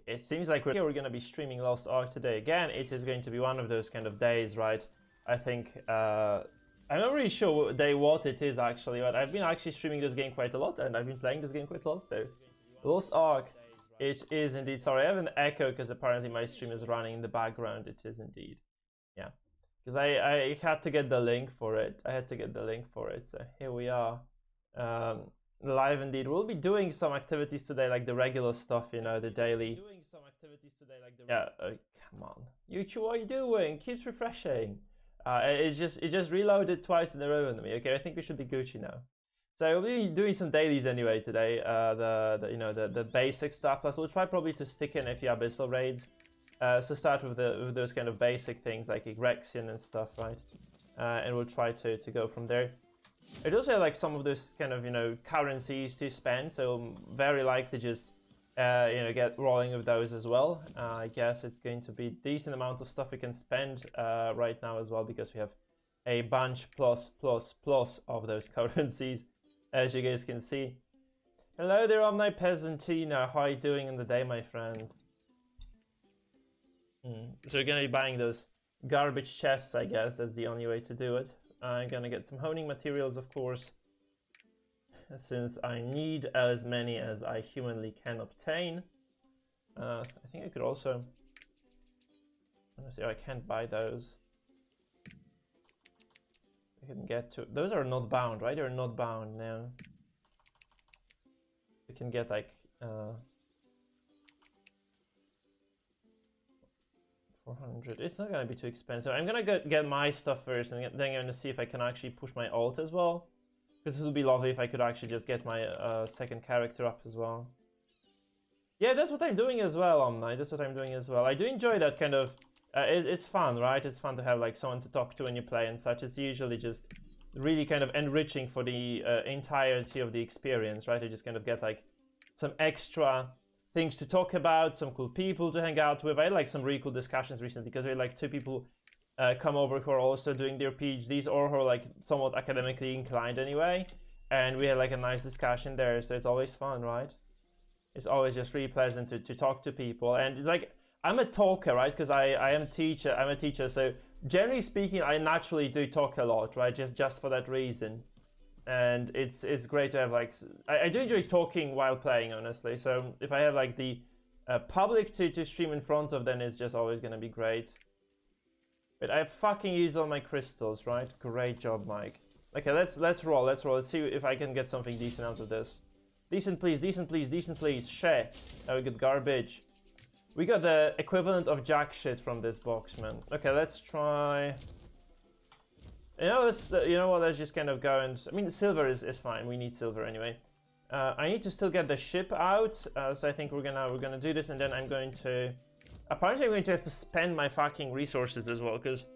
it seems like we're going to be streaming Lost Ark today again. It is going to be one of those kind of days, right? I think, I'm not really sure what it is actually, but I've been actually streaming this game quite a lot, and I've been playing this game quite a lot, so... Lost Ark, it is indeed. Sorry, I have an echo because apparently my stream is running in the background. It is indeed. Yeah. Because I had to get the link for it. So here we are. Live indeed. We'll be doing some activities today, like the regular stuff, you know, the daily. Yeah, come on. YouTube, what are you doing? Keeps refreshing. It just reloaded twice in a row on me. Okay, I think we should be Gucci now. So we'll be doing some dailies anyway today. The basic stuff. Plus, we'll try probably to stick in a few abyssal raids. So start with those kind of basic things like Erexion and stuff, right? And we'll try to go from there. It also like some of those kind of, you know, currencies to spend, so I'm very likely just get rolling with those as well. I guess it's going to be a decent amount of stuff we can spend right now as well, because we have a bunch plus of those currencies, as you guys can see. Hello there, Omni Peasantina. How are you doing in the day, my friend? So we're gonna be buying those garbage chests, I guess. That's the only way to do it. I'm gonna get some honing materials, of course, since I need as many as I humanly can obtain. I think I could also... Honestly, I can't buy those. I can get to... Those are not bound, right? They're not bound now. We can get like... 400. It's not gonna be too expensive. I'm gonna get my stuff first, and then I'm gonna see if I can actually push my ult as well. Because it would be lovely if I could actually just get my second character up as well. Yeah, that's what I'm doing as well, Omni. That's what I'm doing as well. I do enjoy that kind of... it's fun, right? It's fun to have like someone to talk to when you play and such. It's usually just really kind of enriching for the entirety of the experience, right? You just kind of get like some extra things to talk about, some cool people to hang out with. I had like some really cool discussions recently because we had like 2 people come over who are also doing their PhDs or who are like somewhat academically inclined anyway. And we had like a nice discussion there, so it's always fun, right? It's always just really pleasant to talk to people. And it's like, I'm a talker, right? Because I'm a teacher, so generally speaking, I naturally do talk a lot, right? Just for that reason. And it's great to have like... I do enjoy talking while playing, honestly. So if I have like the public to stream in front of, then it's just always gonna be great. But I fucking used all my crystals, right? Great job, Mike. Okay, let's roll. Let's see if I can get something decent out of this. Decent, please. Decent, please. Decent, please. Shit. Oh, we got garbage. We got the equivalent of jack shit from this box, man. Okay, let's try... You know, you know what, let's just kind of go and... I mean, silver is fine. We need silver anyway. I need to still get the ship out, so I think we're gonna do this, and then I'm going to... Apparently I'm going to have to spend my fucking resources as well, because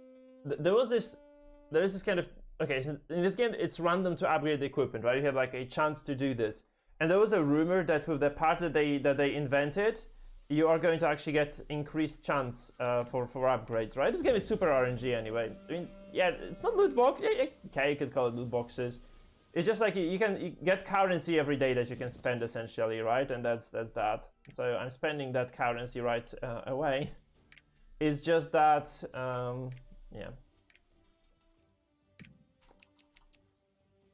there is this kind of... Okay, so in this game, it's random to upgrade the equipment, right? You have like a chance to do this. And there was a rumor that with the part that they invented, you are going to actually get increased chance for upgrades, right? This game is super RNG anyway. I mean, yeah, it's not loot box. Yeah, okay, you could call it loot boxes. It's just like you get currency every day that you can spend essentially, right? And that's that. So I'm spending that currency right away. It's just that, yeah.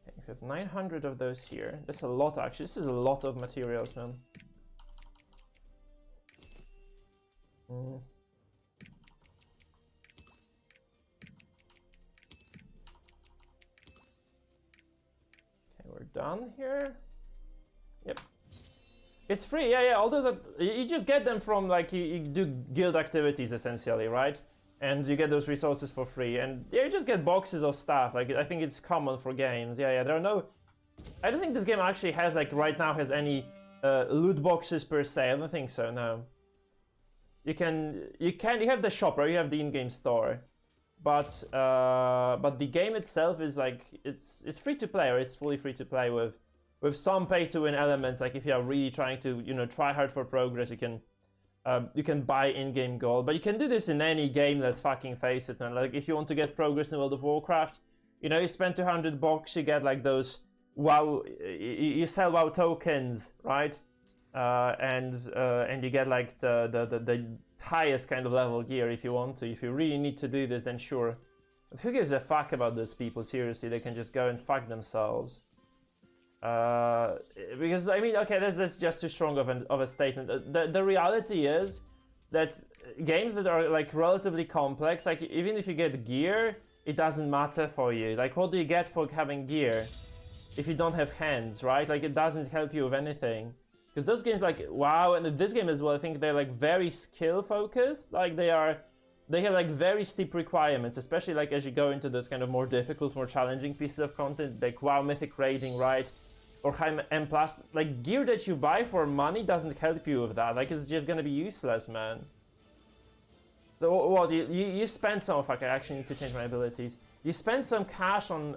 Okay, we have 900 of those here. That's a lot actually. This is a lot of materials, man. Okay, we're done here. Yep. It's free, yeah. All those, you just get them from like, you do guild activities essentially, right? And you get those resources for free. And yeah, you just get boxes of stuff. Like, I think it's common for games. Yeah, there are no... I don't think this game actually has, like, right now has any loot boxes per se. I don't think so, no. You have the shop, right? You have the in-game store, but the game itself is like it's free to play, or it's fully free to play with some pay to win elements. Like if you are really trying to try hard for progress, you can buy in-game gold, but you can do this in any game. Let's fucking face it, man. Like if you want to get progress in World of Warcraft, you spend 200 bucks, you get like those WoW, you sell WoW tokens, right? and you get like the highest kind of level gear if you want to. If you really need to do this, then sure. But who gives a fuck about those people? Seriously, they can just go and fuck themselves. Because I mean, okay, that's just too strong of a statement. The reality is that games that are like relatively complex, like even if you get gear, it doesn't matter for you. Like, what do you get for having gear if you don't have hands, right? Like, it doesn't help you with anything. Because those games like WoW and this game as well, I think they're like very skill focused. Like they have like very steep requirements, especially like as you go into those kind of more difficult, more challenging pieces of content, like WoW Mythic raiding, right? Or high M+, like gear that you buy for money doesn't help you with that. Like, it's just gonna be useless, man. So what, you spend some, fuck, I actually need to change my abilities. You spend some cash on,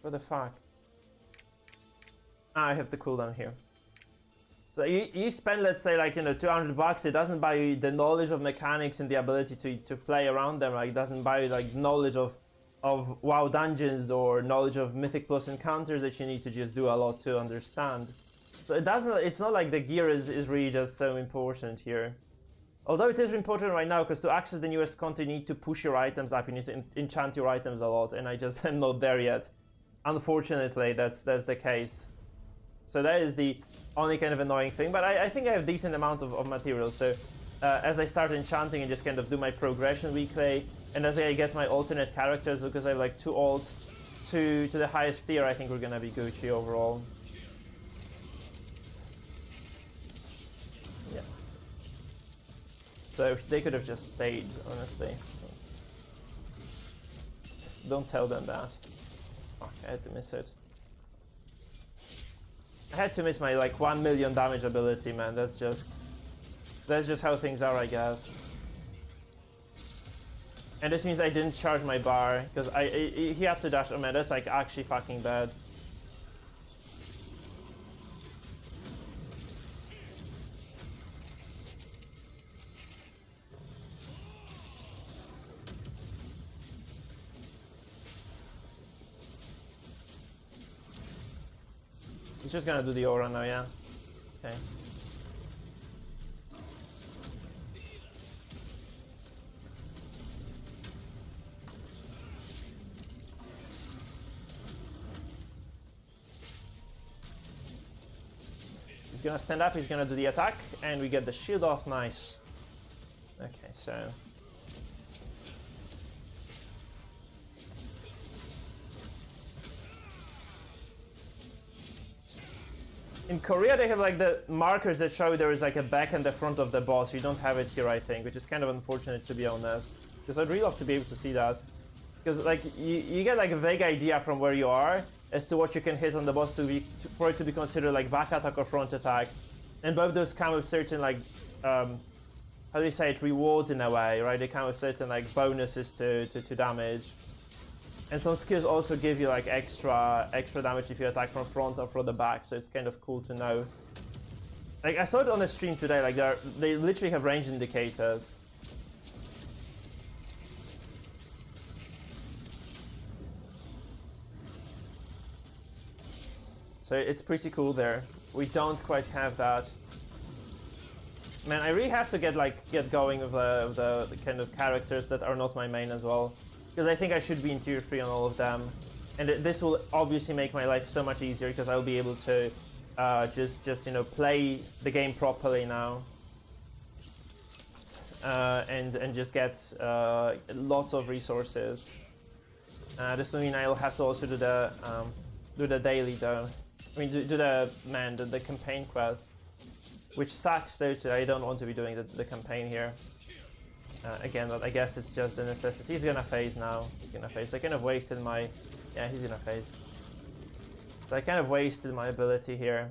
what the fuck? I have the cooldown here. So you spend, let's say, like, you know, 200 bucks, it doesn't buy you the knowledge of mechanics and the ability to play around them, like, it doesn't buy you, like, knowledge of WoW dungeons or knowledge of Mythic Plus encounters that you need to just do a lot to understand. So it's not like the gear is really just so important here. Although it is important right now, because to access the newest content, you need to push your items up, you need to enchant your items a lot, and I just am not there yet. Unfortunately, that's the case. So that is the only kind of annoying thing, but I think I have a decent amount of material, so as I start enchanting and just kind of do my progression weekly, and as I get my alternate characters, because I have like 2 alts to the highest tier, I think we're gonna be Gucci overall. Yeah. So they could have just stayed, honestly. Don't tell them that. Fuck, I had to miss it. I had to miss my like 1 million damage ability, man. That's just how things are, I guess. And this means I didn't charge my bar, because he had to dash. Oh man, that's like actually fucking bad. He's just gonna do the aura now, yeah? Okay. He's gonna stand up, he's gonna do the attack, and we get the shield off, nice. Okay, so... In Korea, they have like the markers that show there is like a back and the front of the boss. We don't have it here, I think, which is kind of unfortunate, to be honest. Because I'd really love to be able to see that. Because like you get like a vague idea from where you are as to what you can hit on the boss for it to be considered like back attack or front attack. And both those come with certain like, how do you say it, rewards in a way, right? They come with certain like bonuses to damage. And some skills also give you like extra damage if you attack from front or from the back, so it's kind of cool to know. Like I saw it on the stream today, like they literally have range indicators. So it's pretty cool there. We don't quite have that. Man, I really have to get going with the kind of characters that are not my main as well. Because I think I should be in tier 3 on all of them. And this will obviously make my life so much easier, because I'll be able to just you know, play the game properly now. And just get lots of resources. This will mean I'll have to also do the daily though. I mean, do the campaign quest. Which sucks though, I don't want to be doing the campaign here. Again, but I guess it's just the necessity. He's gonna phase now. He's gonna phase. I kind of wasted my... Yeah, he's gonna phase. So I kind of wasted my ability here.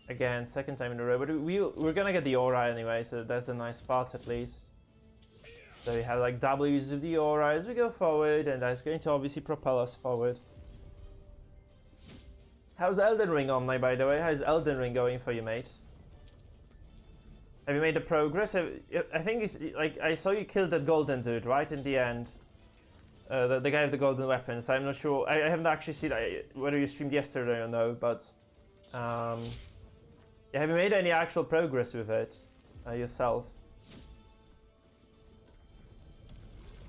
Again, second time in a row. But we're gonna get the aura anyway, so that's a nice spot at least. So we have like double use of the aura as we go forward, and that's going to obviously propel us forward. How's Elden Ring on, by the way? How's Elden Ring going for you, mate? Have you made the progress? I think it's like I saw you kill that golden dude right in the end. the guy with the golden weapons. I'm not sure. I haven't actually seen whether you streamed yesterday or no, but yeah, have you made any actual progress with it yourself?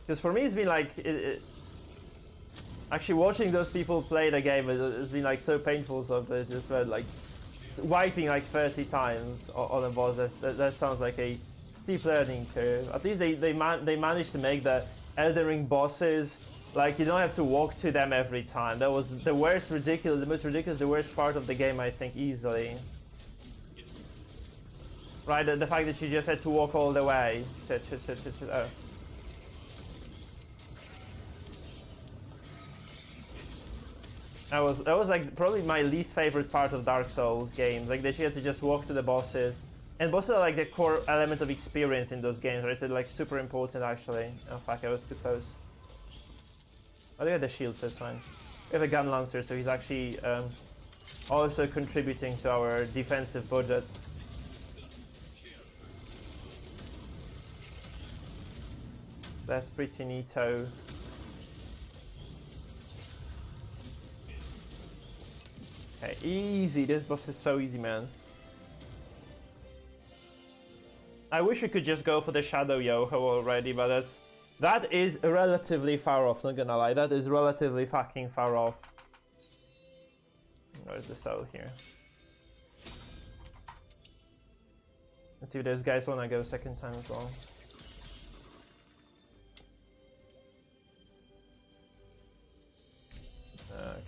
Because for me, it's been like actually watching those people play the game has been like so painful. So it's just like wiping like 30 times on a boss. That sounds like a steep learning curve. At least they managed to make the Elden Ring bosses like you don't have to walk to them every time. That was the most ridiculous, the worst part of the game, I think, easily. Right, the fact that you just had to walk all the way. Oh. That was like probably my least favorite part of Dark Souls games. Like that you had to just walk to the bosses. And bosses are like the core element of experience in those games, right? So like super important actually. Oh fuck, I was too close. Oh, they got the shield, so it's fine. We have a gun lancer, so he's actually also contributing to our defensive budget. That's pretty neato. Okay, easy. This boss is so easy, man. I wish we could just go for the Shadow Yoho already, but that is relatively far off, not gonna lie. That is relatively fucking far off. Where's the soul here? Let's see if those guys wanna go second time as well.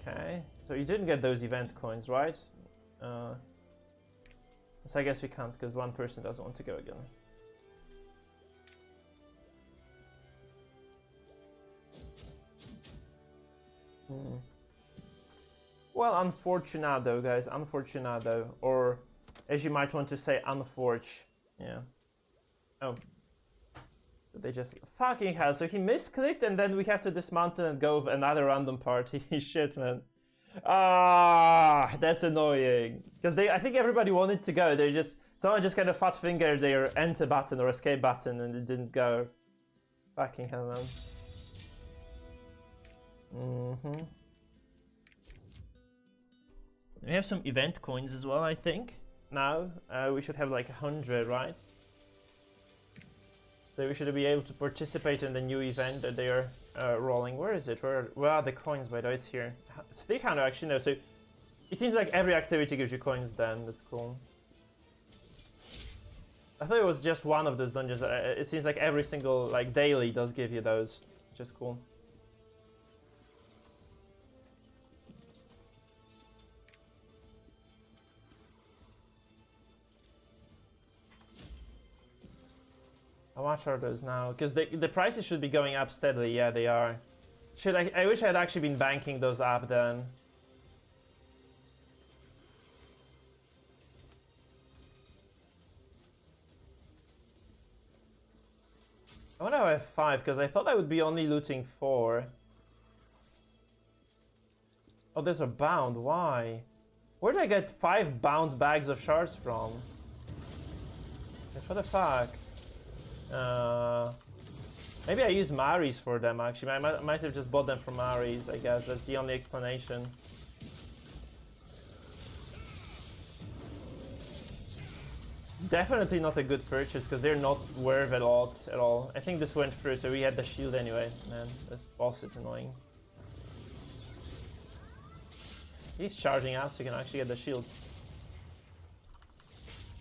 Okay, so you didn't get those event coins, right? So I guess we can't because one person doesn't want to go again. Well, unfortunado, guys, unfortunado, or as you might want to say, unforge. Yeah. Oh. So they just fucking hell. So he misclicked, and then we have to dismantle and go with another random party. Shit, man. Ah, that's annoying. Because I think everybody wanted to go. Someone just kind of fat fingered their enter button or escape button, and it didn't go. Fucking hell, man. We have some event coins as well, I think. Now we should have like 100, right? So we should be able to participate in the new event that they are rolling. Where is it? Where are the coins, by the way? It's here. 300 actually, no. So it seems like every activity gives you coins then. That's cool. I thought it was just one of those dungeons. It seems like every single, like, daily does give you those, which is cool. How much are those now? Because the prices should be going up steadily. Yeah, they are. I wish I had actually been banking those up then. I wonder if I have 5, because I thought I would be only looting 4. Oh, those are bound. Why? Where did I get 5 bound bags of shards from? What the fuck? Maybe I used Maris for them actually. I might have just bought them from Maris, I guess. That's the only explanation. Definitely not a good purchase because they're not worth a lot at all. I think this went through, so we had the shield anyway. Man, this boss is annoying. He's charging out so you can actually get the shield.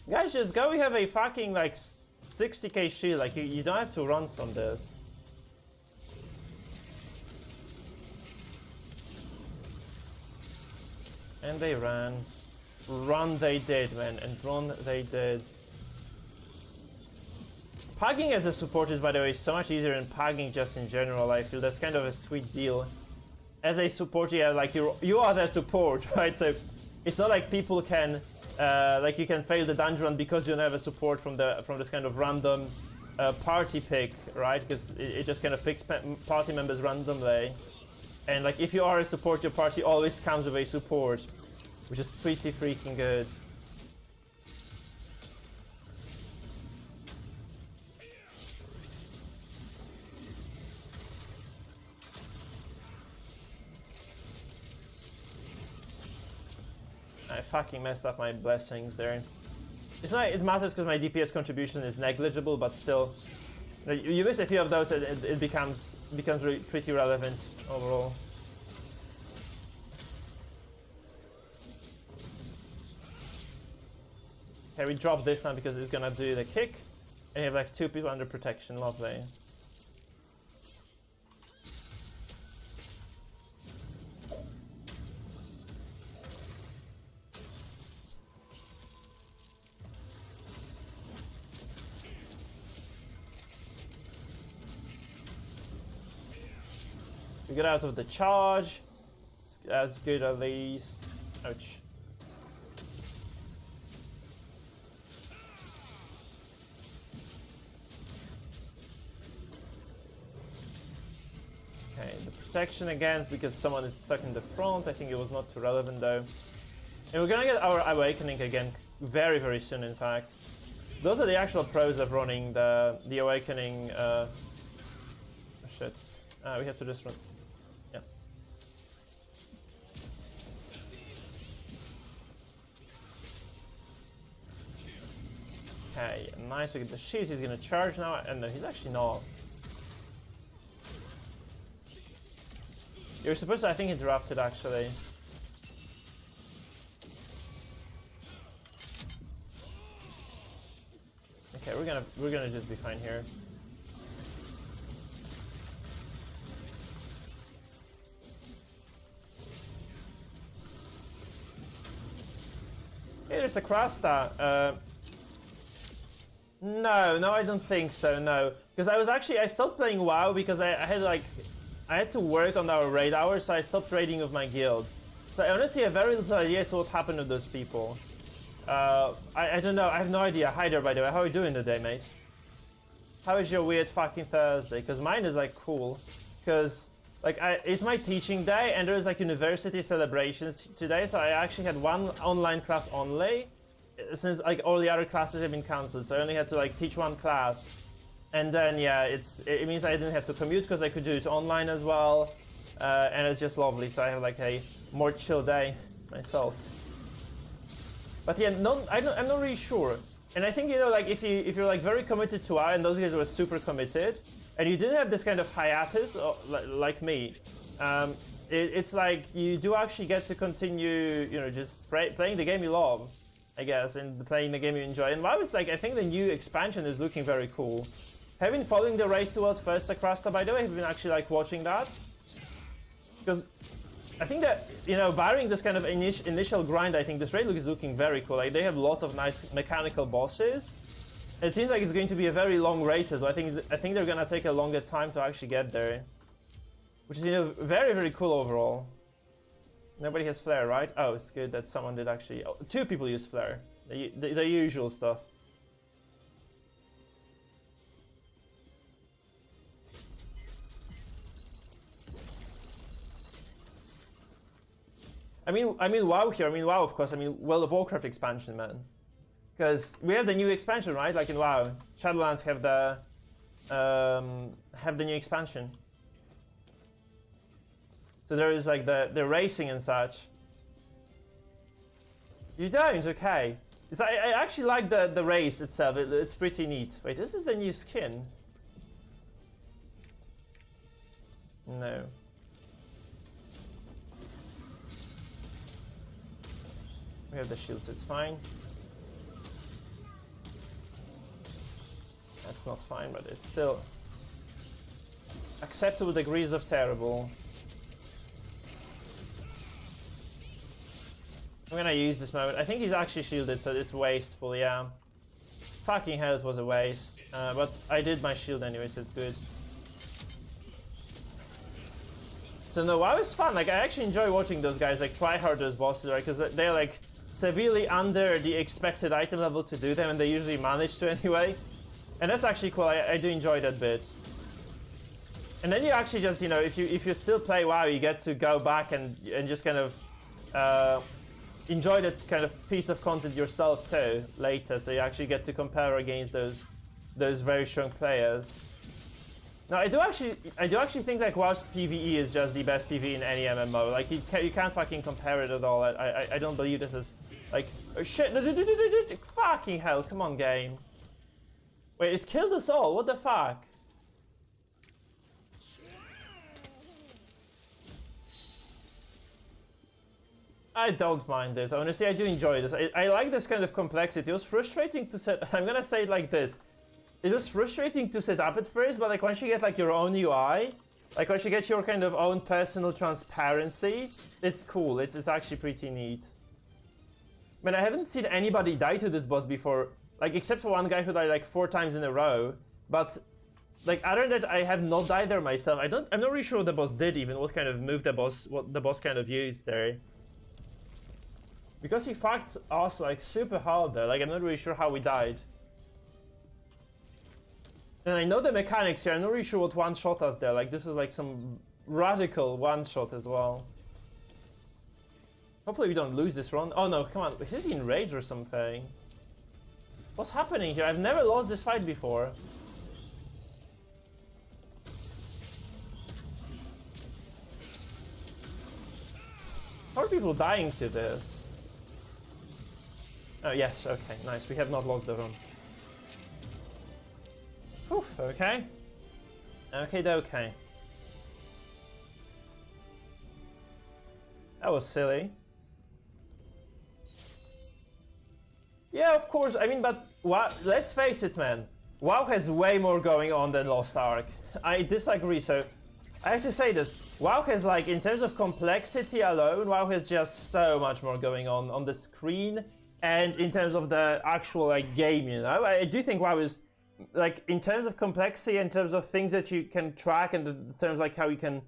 Guys, just go. We have a fucking like 60k shield. Like you don't have to run from this. And they ran. Run they did, man, and run they did. Pugging as a support is, by the way, so much easier than pugging just in general. I feel that's kind of a sweet deal. As a support, yeah, like you are the support, right? So it's not like people can, like you can fail the dungeon run because you don't have a support from this kind of random party pick, right? Because it just kind of picks party members randomly, and like if you are a support, your party always comes with a support, which is pretty freaking good. fucking messed up my blessings there. It's not it matters because my DPS contribution is negligible, but still, you miss a few of those, it becomes really pretty relevant overall. Okay, we drop this now because it's gonna do the kick, and you have like 2 people under protection. Lovely. We get out of the charge. As good at least. Ouch. Okay, the protection again because someone is stuck in the front. I think it was not too relevant though. And we're gonna get our awakening again very, very soon, in fact. Those are the actual pros of running the awakening. Oh shit. We have to just run. Yeah. Okay, nice. We get the shields. He's gonna charge now, and no, he's actually not. You're supposed to, I think, interrupt it actually. Okay, we're gonna just be fine here. Hey, there's a Krasta. No, I don't think so. No, because I stopped playing WoW because I had to work on our raid hours, so I stopped raiding with my guild. So I honestly have very little idea as to what happened to those people. I don't know. I have no idea. Hi there, by the way. How are you doing today, mate? How is your weird fucking Thursday? Because mine is like cool. Because like it's my teaching day, and there's like university celebrations today. So I actually had one online class only, since like all the other classes have been cancelled. So I only had to like teach one class, and then yeah, it means I didn't have to commute because I could do it online as well, and it's just lovely. So I have like a more chill day myself. But yeah, I'm not really sure. And I think, you know, like if you're like very committed to WoW, and those guys were super committed, and you didn't have this kind of hiatus like me, it's like you do actually get to continue, you know, just playing the game you love, I guess, and playing the game you enjoy. And WoW is like, I think the new expansion is looking very cool. Have you been following the Race to World First Akrasta, by the way? Have you been actually like watching that? Because I think that, you know, barring this kind of initial grind, I think this raid is looking very cool. Like, they have lots of nice mechanical bosses. It seems like it's going to be a very long race as well. I think they're gonna take a longer time to actually get there, which is, you know, very, very cool overall. Nobody has flare, right? Oh, it's good that someone did actually. Oh, 2 people use flare. The usual stuff. I mean WoW here. I mean WoW, of course. I mean World of Warcraft expansion, man. Because we have the new expansion, right? Like in WoW, Shadowlands have the new expansion. So there is like the racing and such. You don't? Okay. I actually like the race itself. It's pretty neat. Wait, this is the new skin. No. We have the shields, it's fine. That's not fine, but it's still acceptable degrees of terrible. I'm gonna use this moment. I think he's actually shielded, so it's wasteful, yeah. Fucking hell, it was a waste. But I did my shield anyway, so it's good. So no, WoW is fun. Like, I actually enjoy watching those guys like try hard those bosses, right? Because they're like severely under the expected item level to do them, and they usually manage to anyway. And that's actually cool. I do enjoy that bit. And then you actually just, you know, if you still play WoW, you get to go back and just kind of enjoy that kind of piece of content yourself too later. So you actually get to compare against those very strong players. No, I do actually think like WoW's PvE is just the best PvE in any MMO. Like you can't fucking compare it at all. I don't believe this is like oh, shit. Fucking hell! Come on, game. Wait, it killed us all. What the fuck? I don't mind this. Honestly, I do enjoy this. I like this kind of complexity. It was frustrating to set. I'm gonna say it like this. It was frustrating to set up at first, but like once you get like your own UI, like once you get your kind of own personal transparency, it's cool. It's actually pretty neat. I mean, I haven't seen anybody die to this boss before, like except for one guy who died like 4 times in a row. But like other than that, I have not died there myself. I'm not really sure what the boss did, even what kind of move what the boss kind of used there. Because he fucked us like super hard there. Like I'm not really sure how we died. And I know the mechanics here, I'm not really sure what one-shot us there, like this was like some radical one-shot as well. Hopefully we don't lose this run. Oh no, come on, is he in rage or something? What's happening here? I've never lost this fight before. How are people dying to this? Oh yes, okay, nice, we have not lost the run. Oof, okay. Okay. That was silly. Yeah, of course, I mean, but WoW, let's face it, man. WoW has way more going on than Lost Ark. I disagree, so I have to say this. WoW has, like, in terms of complexity alone, WoW has just so much more going on the screen and in terms of the actual, like, game, you know? I do think WoW is, like, in terms of complexity, in terms of things that you can track, and in terms like how you can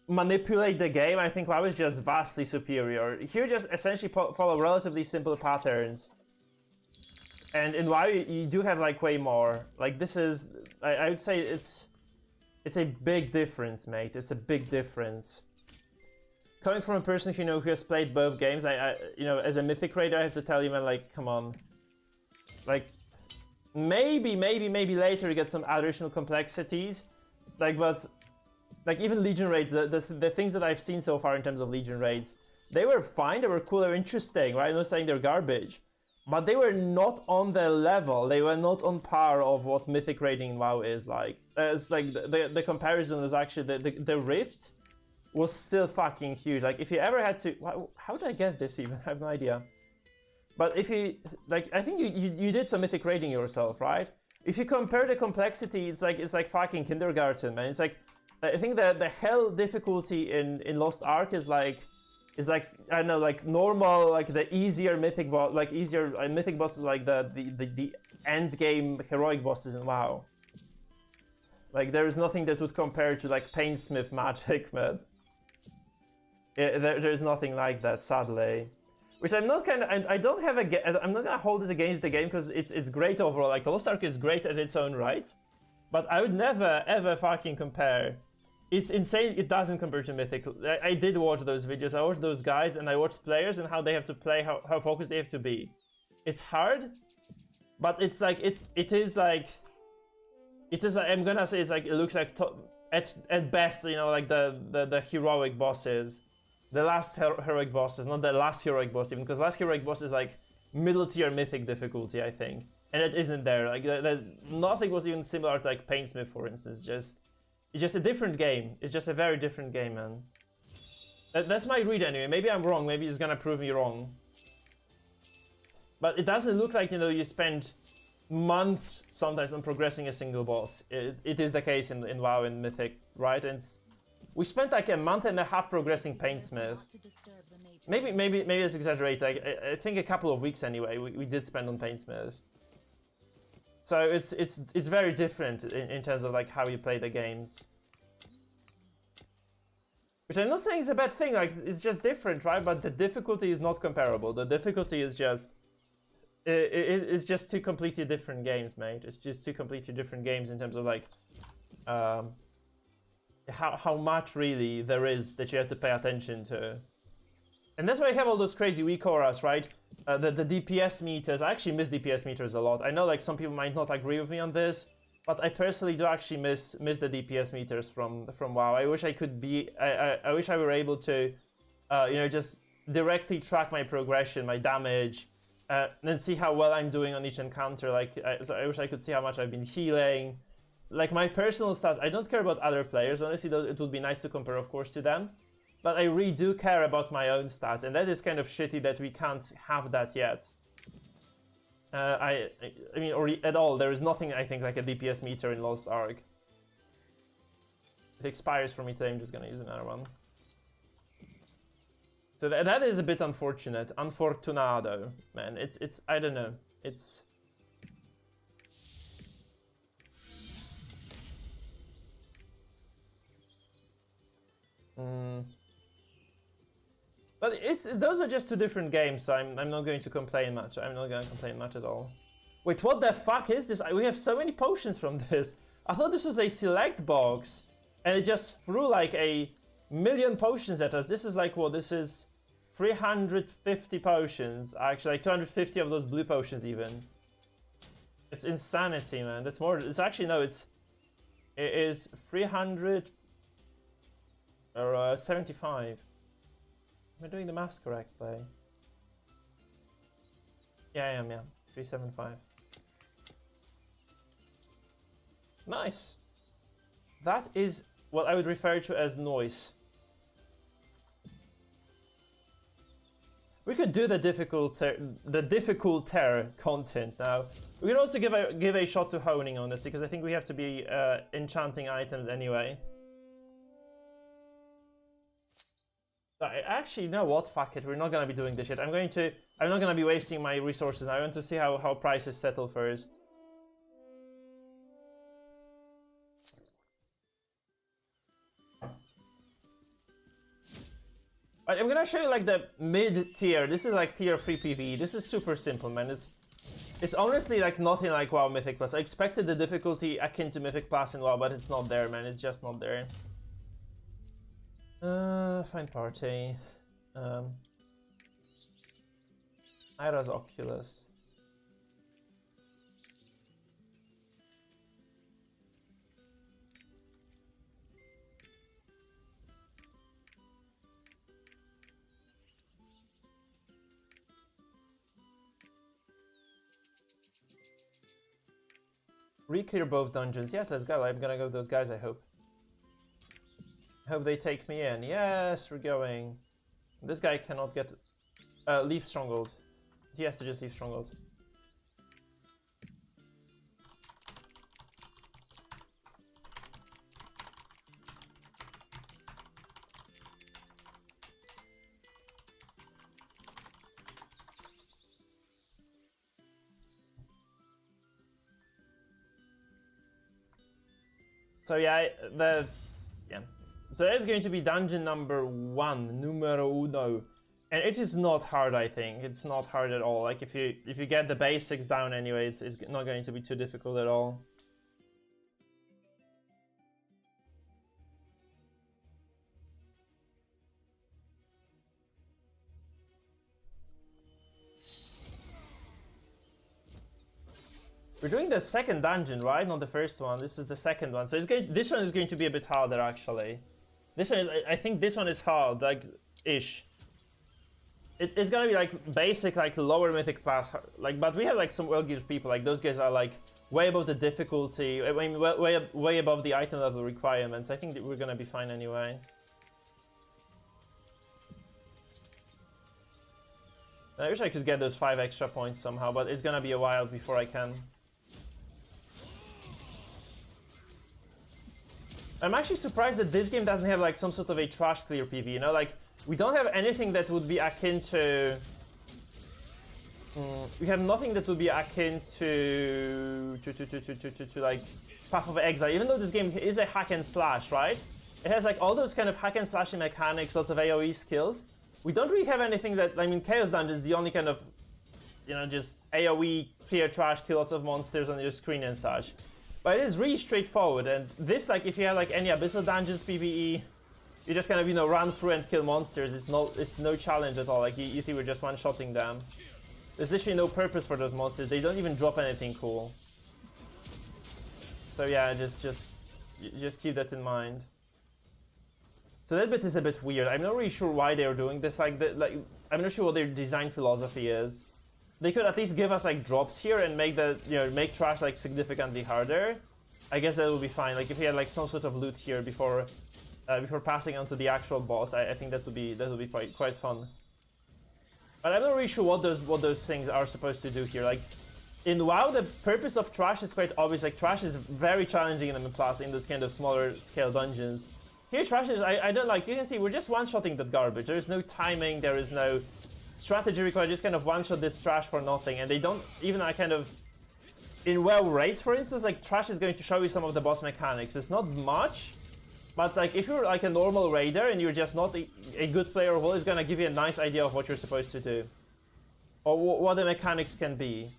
manipulate the game, I think WoW is just vastly superior. Here, just essentially follow relatively simple patterns, and in WoW you do have like way more. Like this is, I would say it's a big difference, mate. It's a big difference. Coming from a person who has played both games, I you know, as a Mythic Raider, I have to tell you, man, like, come on, like. Maybe later you get some additional complexities, like, but like even Legion raids, the things that I've seen so far in terms of Legion raids, they were fine, they were cool, they were interesting, right? I'm not saying they're garbage, but they were not on the level, they were not on par of what Mythic raiding in WoW is like. It's like the comparison was actually the rift was still fucking huge. Like if you ever had to, how did I get this even? I have no idea. But if you, like, I think you did some Mythic raiding yourself, right? If you compare the complexity, it's like fucking kindergarten, man. It's like, I think the hell difficulty in Lost Ark is like, I don't know, like normal, like the easier Mythic boss, like easier Mythic bosses, like the end game heroic bosses in WoW. Like there is nothing that would compare to like Painsmith magic, man. There's nothing like that, sadly. Which I'm not I don't have I'm not gonna hold it against the game because it's great overall. Like Lost Ark is great at its own right, but I would never ever fucking compare. It's insane. It doesn't compare to Mythic. I did watch those videos. I watched those guides and I watched players and how they have to play, how focused they have to be. It's hard, but it's like it is like I'm gonna say it's like it looks like at best, you know, like the heroic bosses. The last heroic boss is not the last heroic boss even, because last heroic boss is like middle tier Mythic difficulty, I think, and it isn't there. Like nothing was even similar to like Painsmith, for instance. It's just a different game. It's just a very different game, man. That's my read anyway. Maybe I'm wrong. Maybe it's gonna prove me wrong. But it doesn't look like, you know, you spend months sometimes on progressing a single boss. It is the case in WoW and Mythic, right? And we spent like a month and a half progressing Painsmith. Maybe it's exaggerated. Like, I think a couple of weeks anyway. We did spend on Painsmith. So it's very different in terms of like how you play the games. Which I'm not saying is a bad thing. Like it's just different, right? But the difficulty is not comparable. The difficulty is just it's just two completely different games, mate. It's just two completely different games in terms of like how much really there is that you have to pay attention to. And that's why you have all those crazy weak auras, right? The DPS meters. I actually miss DPS meters a lot. I know like some people might not agree with me on this, But I personally do actually miss the DPS meters from WoW. I wish I could be. I wish I were able to, you know, just directly track my progression, my damage, and then see how well I'm doing on each encounter. Like, so I wish I could see how much I've been healing. Like my personal stats, I don't care about other players. Honestly, it would be nice to compare, of course, to them. But I really do care about my own stats, and that is kind of shitty that we can't have that yet. I mean, or at all, there is nothing, I think, like a DPS meter in Lost Ark. It expires for me today, I'm just gonna use another one. So that is a bit unfortunate. Unfortunado, man. It's I don't know. It's... But those are just two different games, so I'm not going to complain much. I'm not going to complain much at all. Wait, what the fuck is this? We have so many potions from this. I thought this was a select box, and it just threw like a million potions at us. This is like, what? This is 350 potions. Actually, like 250 of those blue potions even. It's insanity, man. That's more. It's actually, no, it is 300 or 75. Am I doing the math correctly? Yeah, I am, yeah. 375. Nice. That is what I would refer to as noise. We could do the difficulter content now. We can also give a shot to honing on this, because I think we have to be enchanting items anyway. Actually, you know what? Fuck it. We're not gonna be doing this shit. I'm not gonna be wasting my resources now. I want to see how prices settle first. Alright, I'm gonna show you like the mid tier. This is like tier 3 PvE. This is super simple, man. It's honestly like nothing like WoW Mythic Plus. I expected the difficulty akin to Mythic Plus in WoW, but it's not there, man. It's just not there. Find party. Ira's Oculus. Re-clear both dungeons. Yes, let's go. I'm gonna go with those guys, I hope. I hope they take me in. Yes, we're going. This guy cannot get... leave Stronghold. He has to just leave Stronghold. So yeah, that's... yeah. So that's going to be dungeon number 1, numero uno. And it is not hard, I think. It's not hard at all. Like, if you get the basics down anyway, it's not going to be too difficult at all. We're doing the second dungeon, right? Not the first one. This is the second one. So this one is going to be a bit harder, actually. This one is, I think this one is hard, like, ish. It's gonna be like basic, like lower mythic class, like, but we have like some well-geared people. Like, those guys are like way above the difficulty. I mean, way above the item level requirements. I think that we're gonna be fine anyway. I wish I could get those 5 extra points somehow, but it's gonna be a while before I can. I'm actually surprised that this game doesn't have like some sort of a trash clear PV, you know, like we don't have anything that would be akin to... we have nothing that would be akin to like Path of Exile, even though this game is a hack and slash, right? It has like all those kind of hack and slashing mechanics, lots of AoE skills. We don't really have anything that, I mean, Chaos Dungeon is the only kind of, you know, just AoE, clear trash, kill lots of monsters on your screen and such. But it is really straightforward, and this, like, if you have like any Abyssal Dungeons PvE, you just kind of, you know, run through and kill monsters. It's no challenge at all. Like, you see, we're just one-shotting them. There's literally no purpose for those monsters. They don't even drop anything cool. So yeah, just keep that in mind. So that bit is a bit weird. I'm not really sure why they're doing this. Like I'm not sure what their design philosophy is. They could at least give us like drops here and make the make trash like significantly harder. I guess that would be fine. Like if we had like some sort of loot here before passing on to the actual boss, I think that would be quite fun. But I'm not really sure what those things are supposed to do here. Like in WoW, the purpose of trash is quite obvious. Like trash is very challenging in MMP+ in this kind of smaller scale dungeons. Here, trash is I don't like. You can see we're just one-shotting that garbage. There is no timing. There is no strategy required. Just kind of one-shot this trash for nothing, and they don't even kind of. In WoW raids, for instance, like trash is going to show you some of the boss mechanics. It's not much, but like if you're like a normal raider and you're just not a good player of WoW, it's gonna give you a nice idea of what you're supposed to do, or what the mechanics can be.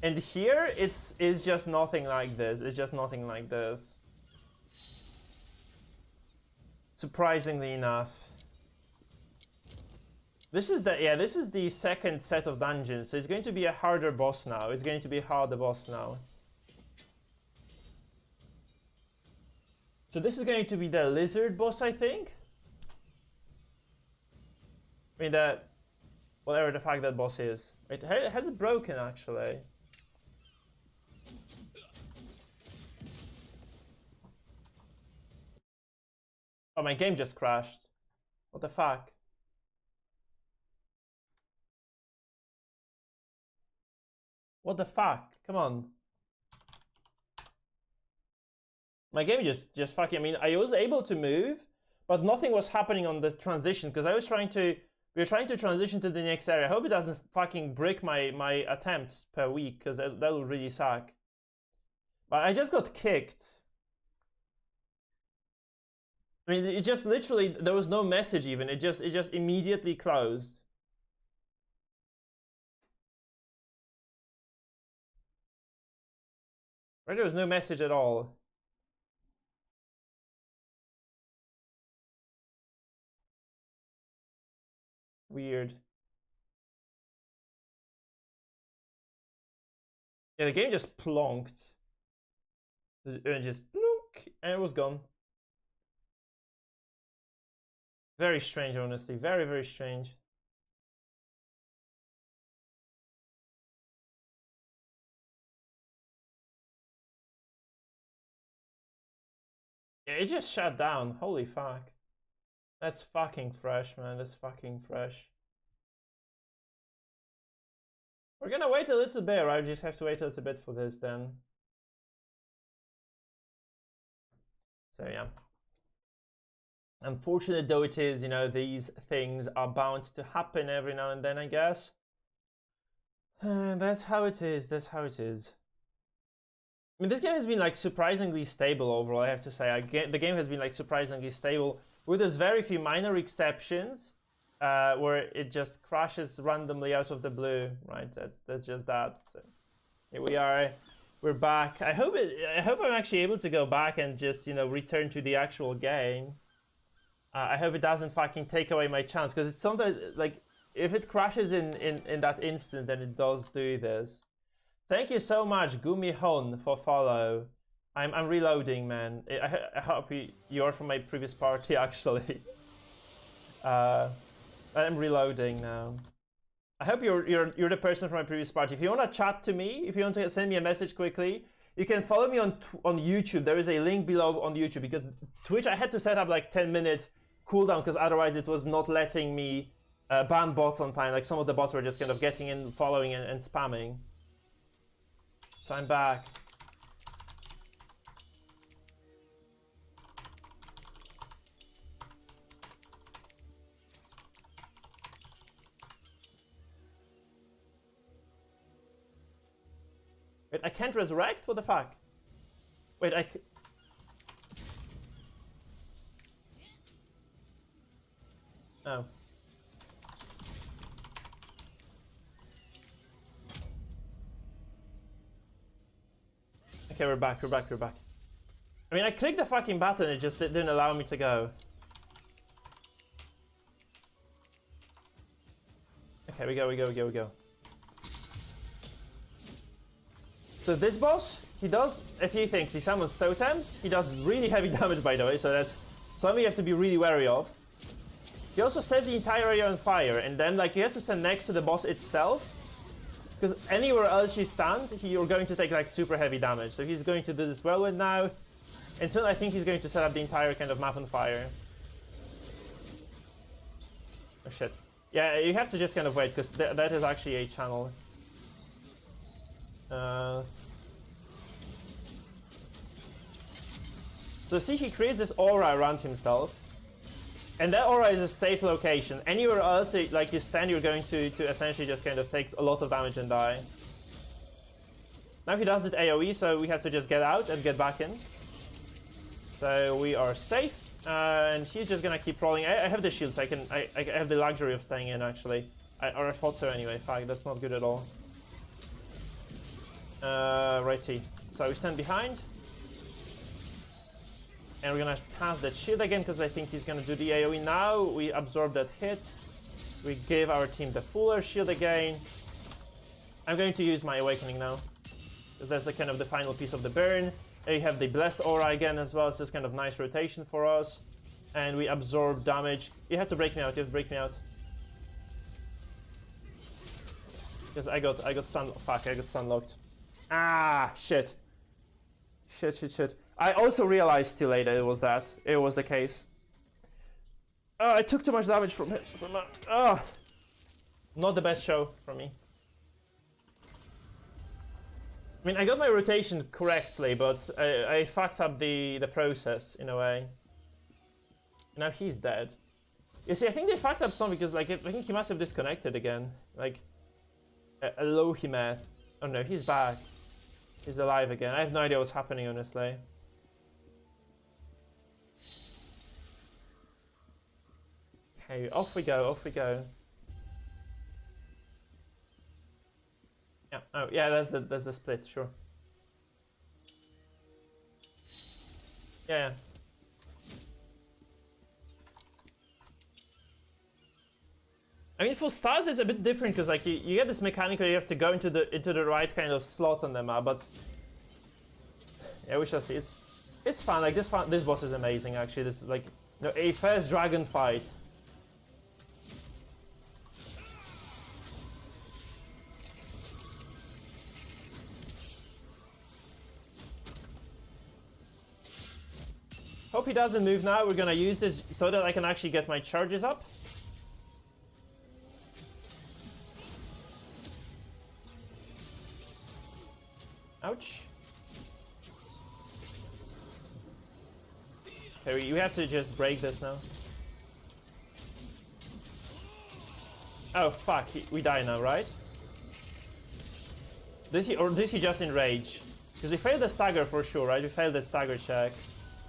And here, it's just nothing like this. It's just nothing like this. Surprisingly enough. This is the second set of dungeons, so it's going to be a harder boss now. It's going to be a harder boss now. So this is going to be the lizard boss, I think. I mean whatever the fuck that boss is. It has it broken actually. Oh, my game just crashed. What the fuck? What the fuck? Come on. My game just fucking, I mean, I was able to move, but nothing was happening on the transition because we were trying to transition to the next area. I hope it doesn't fucking break my attempts per week because that would really suck. But I just got kicked. I mean, it just literally, there was no message even. It just immediately closed. Right, there was no message at all. Weird. Yeah, the game just plonked. It just plonk, and it was gone. Very strange, honestly. Very, very strange. Yeah, it just shut down. Holy fuck. That's fucking fresh, man. That's fucking fresh. We're gonna wait a little bit, right? We just have to wait a little bit for this then. So yeah. Unfortunate though it is, these things are bound to happen every now and then, I guess. That's how it is. That's how it is. I mean, this game has been like surprisingly stable overall, I have to say. The game has been like surprisingly stable, with those very few minor exceptions where it just crashes randomly out of the blue, right? That's just that. So here we are. We're back. I hope I'm actually able to go back and just return to the actual game. I hope it doesn't fucking take away my chance, because it's sometimes like if it crashes in that instance, then it does do this. Thank you so much, Gumihon, for follow. I'm reloading, man. I hope you're from my previous party, actually. I'm reloading now. I hope you're the person from my previous party. If you want to chat to me, if you want to send me a message quickly, you can follow me on YouTube. There is a link below on YouTube, because Twitch, I had to set up like 10-minute cooldown because otherwise it was not letting me ban bots on time. Like some of the bots were just kind of getting in, following and spamming. So I'm back. Wait, I can't resurrect? What the fuck? Wait, Oh. Okay, we're back. I mean, I clicked the fucking button, it just didn't allow me to go. Okay, we go. So this boss he does a few things. He summons totems. He does really heavy damage, by the way, so that's something you have to be really wary of. He also sets the entire area on fire, and then like you have to stand next to the boss itself, because anywhere else you stand, you're going to take like super heavy damage. So he's going to do this whirlwind now, and soon I think he's going to set up the entire kind of map on fire. Oh shit. Yeah, you have to just kind of wait, because that is actually a channel. So see, he creates this aura around himself, and that aura is a safe location. Anywhere else, like you stand, you're going to essentially just kind of take a lot of damage and die. Now he does it AoE, so we have to just get out and get back in. So we are safe, and he's just gonna keep rolling. I have the shield, so I have the luxury of staying in actually. Or I thought so anyway. Fuck, that's not good at all. Righty. So we stand behind. And we're gonna pass that shield again, because I think he's gonna do the AoE now. We absorb that hit. We give our team the fuller shield again. I'm going to use my awakening now, because that's the kind of the final piece of the burn. And you have the blessed aura again as well, so it's kind of nice rotation for us. And we absorb damage. You have to break me out, you have to break me out. Because I got stun. Fuck, I got stun locked. Ah, shit. Shit. I also realized too late that it was the case. Oh, I took too much damage from him. Oh, not the best show from me. I mean, I got my rotation correctly, but I fucked up the process in a way. Now he's dead. You see, I think they fucked up something, because like I think he must have disconnected again. Like a low Hemath. Oh no, he's back. He's alive again. I have no idea what's happening, honestly. Okay, off we go, off we go. Yeah, oh yeah, there's the split, sure. Yeah. I mean, for stars it's a bit different, because like you get this mechanic where you have to go into the right kind of slot on the map, but yeah, we shall see. It's fun. Like this boss is amazing actually. This is like, you know, a first dragon fight. Hope he doesn't move now. We're gonna use this so that I can actually get my charges up. Ouch. Okay, we have to just break this now. Oh fuck, we die now, right? Did he just enrage? Because he failed the stagger for sure, right? We failed the stagger check.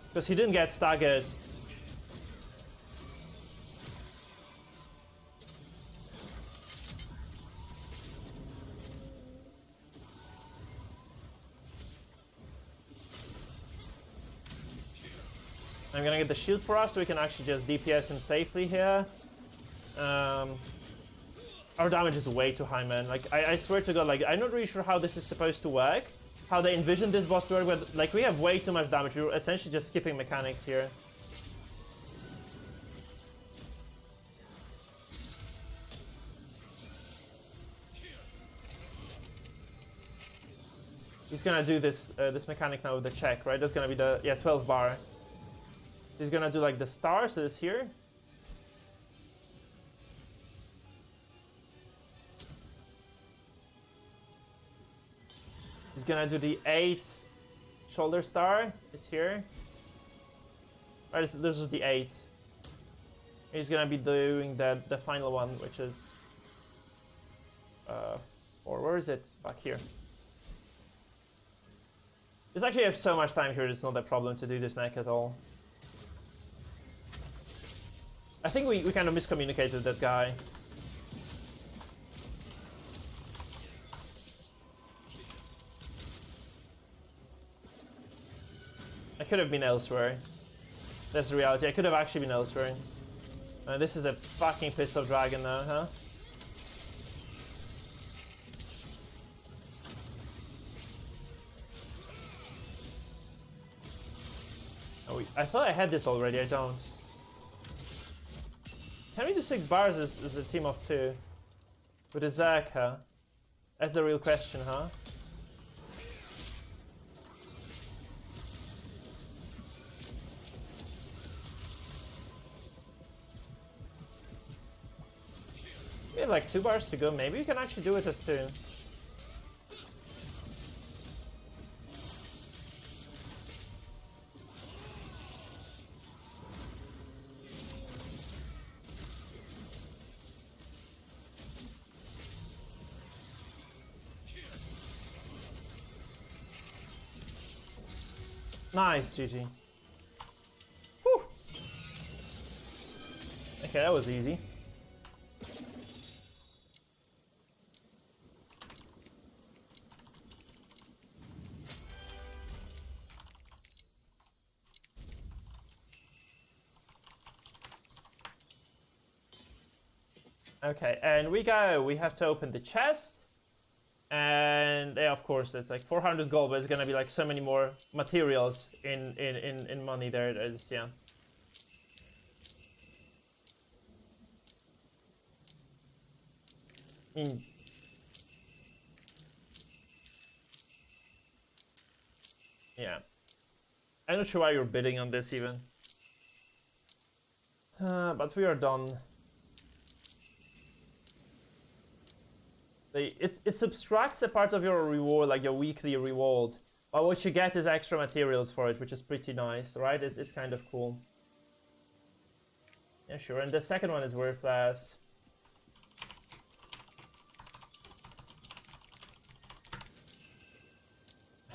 Because he didn't get staggered. I'm gonna get the shield for us so we can actually just DPS him safely here. Our damage is way too high, man. Like, I swear to God, like, I'm not really sure how this is supposed to work. How they envisioned this boss to work, but like, we have way too much damage. We're essentially just skipping mechanics here. He's gonna do this this mechanic now with the check, right? That's gonna be the 12 bar. He's gonna do like the star, so this here. He's gonna do the 8 shoulder star. Is here. Right, this is the 8. He's gonna be doing the final one, which is or where is it? Back here. There's actually have so much time here. It's not a problem to do this mech at all. I think we kind of miscommunicated that guy. I could have been elsewhere. That's the reality. I could have actually been elsewhere. This is a fucking pissed off dragon now, huh? I thought I had this already, I don't. Can we do 6 bars as a team of 2? With a Zaka? That's the real question, huh? We have like 2 bars to go, maybe we can actually do it as 2. Nice, GG. Whew. Okay, that was easy. Okay, and we go. We have to open the chest. And yeah, of course, it's like 400 gold, but it's gonna be like so many more materials in money there. It is, yeah. Yeah. I'm not sure why you're bidding on this even. But we are done. It subtracts a part of your reward, like your weekly reward. But what you get is extra materials for it, which is pretty nice, right? It's kind of cool. Yeah, sure. And the second one is worthless.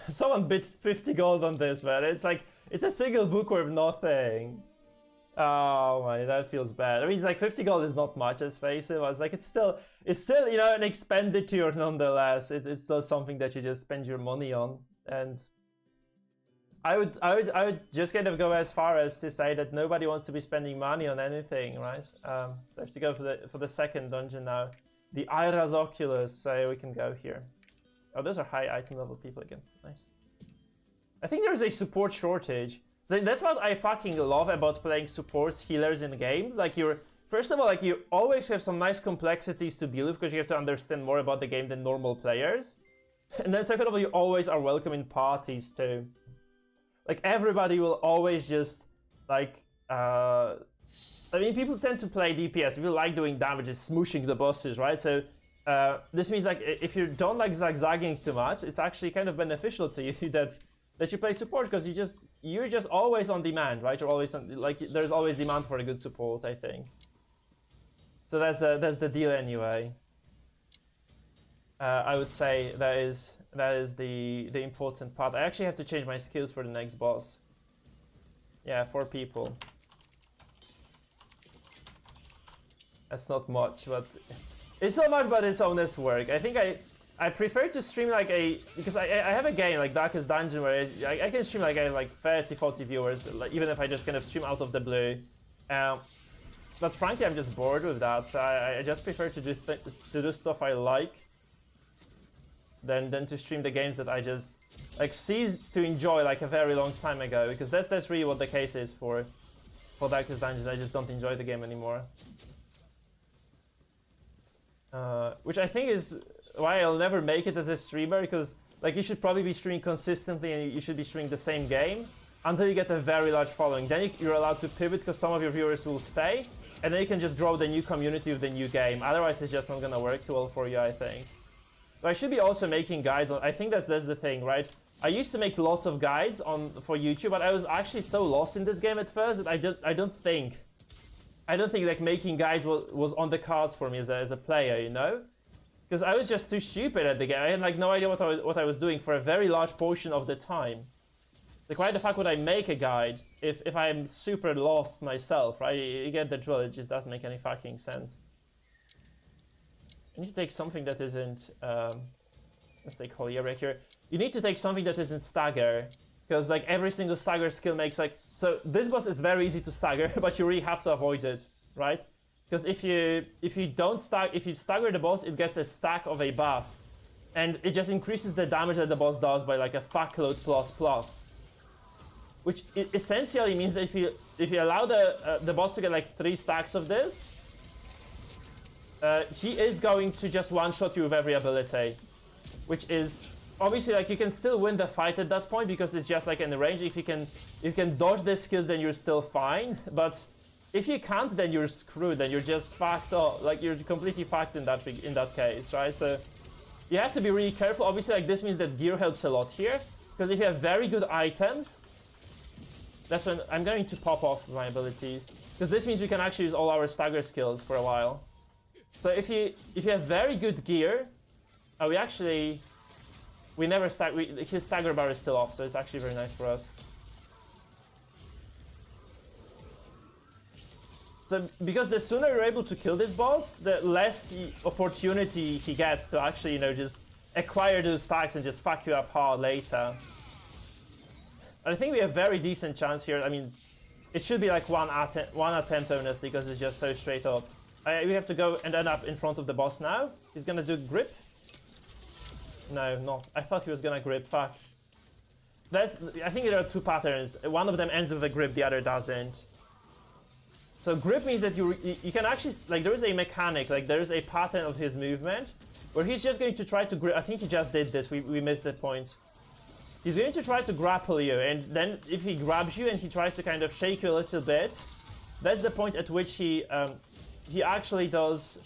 Someone bid 50 gold on this, man. It's like, it's a single book worth nothing. Oh my, that feels bad. I mean, it's like 50 gold is not much, let's face it. But it's like, it's still, you know, an expenditure nonetheless. It's still something that you just spend your money on. And I would just kind of go as far as to say that nobody wants to be spending money on anything, right? So I have to go for the second dungeon now. The Iras Oculus, so we can go here. Oh, those are high item level people again. Nice. I think there's a support shortage. So that's what I fucking love about playing supports, healers in games. Like first of all, like you always have some nice complexities to deal with because you have to understand more about the game than normal players. And then second of all, you always are welcome in parties too. Like everybody will always just like, I mean, people tend to play DPS. People like doing damage, just smooshing the bosses, right? So this means like if you don't like zigzagging too much, it's actually kind of beneficial to you that you play support because you're just always on demand, right? You're always on, like there's always demand for a good support, I think. So that's the deal anyway. I would say that is the important part. I actually have to change my skills for the next boss. Yeah, 4 people. That's not much, but it's not much, but it's honest work. I think I prefer to stream like because I have a game like Darkest Dungeon where I can stream like I have like 30-40 viewers, like, even if I just kind of stream out of the blue. But frankly, I'm just bored with that. So I just prefer to do stuff I like than to stream the games that I just like ceased to enjoy like a very long time ago. Because that's really what the case is for Darkest Dungeon. I just don't enjoy the game anymore. Which I think is why I'll never make it as a streamer, because like you should probably be streaming consistently and you should be streaming the same game until you get a very large following. Then you're allowed to pivot because some of your viewers will stay, and then you can just grow the new community with the new game. Otherwise, it's just not gonna work too well for you, I think. But I should be also making guides. I think that's the thing, right? I used to make lots of guides for YouTube, but I was actually so lost in this game at first that I don't think like making guides was on the cards for me as a player, you know? Because I was just too stupid at the game. I had like no idea what I was doing for a very large portion of the time. Like why the fuck would I make a guide if I'm super lost myself, right? You get the drill, it just doesn't make any fucking sense. I need to take something that isn't, let's take Holy Eric here. You need to take something that isn't stagger, because like every single stagger skill makes like, so this boss is very easy to stagger, but you really have to avoid it, right? Because if you stagger the boss, it gets a stack of a buff, and it just increases the damage that the boss does by like a fuckload plus. which essentially means that if you allow the boss to get like 3 stacks of this, he is going to just one-shot you with every ability, which is obviously like you can still win the fight at that point because it's just like in the range. If you can dodge the skills, then you're still fine. But if you can't, then you're screwed. Then you're just fucked up. Like you're completely fucked in that case, right? So you have to be really careful. Obviously, like this means that gear helps a lot here because if you have very good items, that's when I'm going to pop off my abilities because this means we can actually use all our stagger skills for a while. So if you have very good gear, we never stagger. His stagger bar is still off, so it's actually very nice for us. So because the sooner you're able to kill this boss, the less opportunity he gets to actually, you know, just acquire those stacks and just fuck you up hard later. And I think we have very decent chance here. I mean, it should be like one attempt honestly because it's just so straight up. We have to go and end up in front of the boss now. He's gonna do grip. No, not. I thought he was gonna grip. Fuck. I think there are 2 patterns. One of them ends with a grip, the other doesn't. So grip means that you can actually, like, there is a mechanic, like there is a pattern of his movement where he's just going to try to grip. I think he just did this. We missed the point. He's going to try to grapple you, and then if he grabs you and he tries to kind of shake you a little bit, that's the point at which he actually does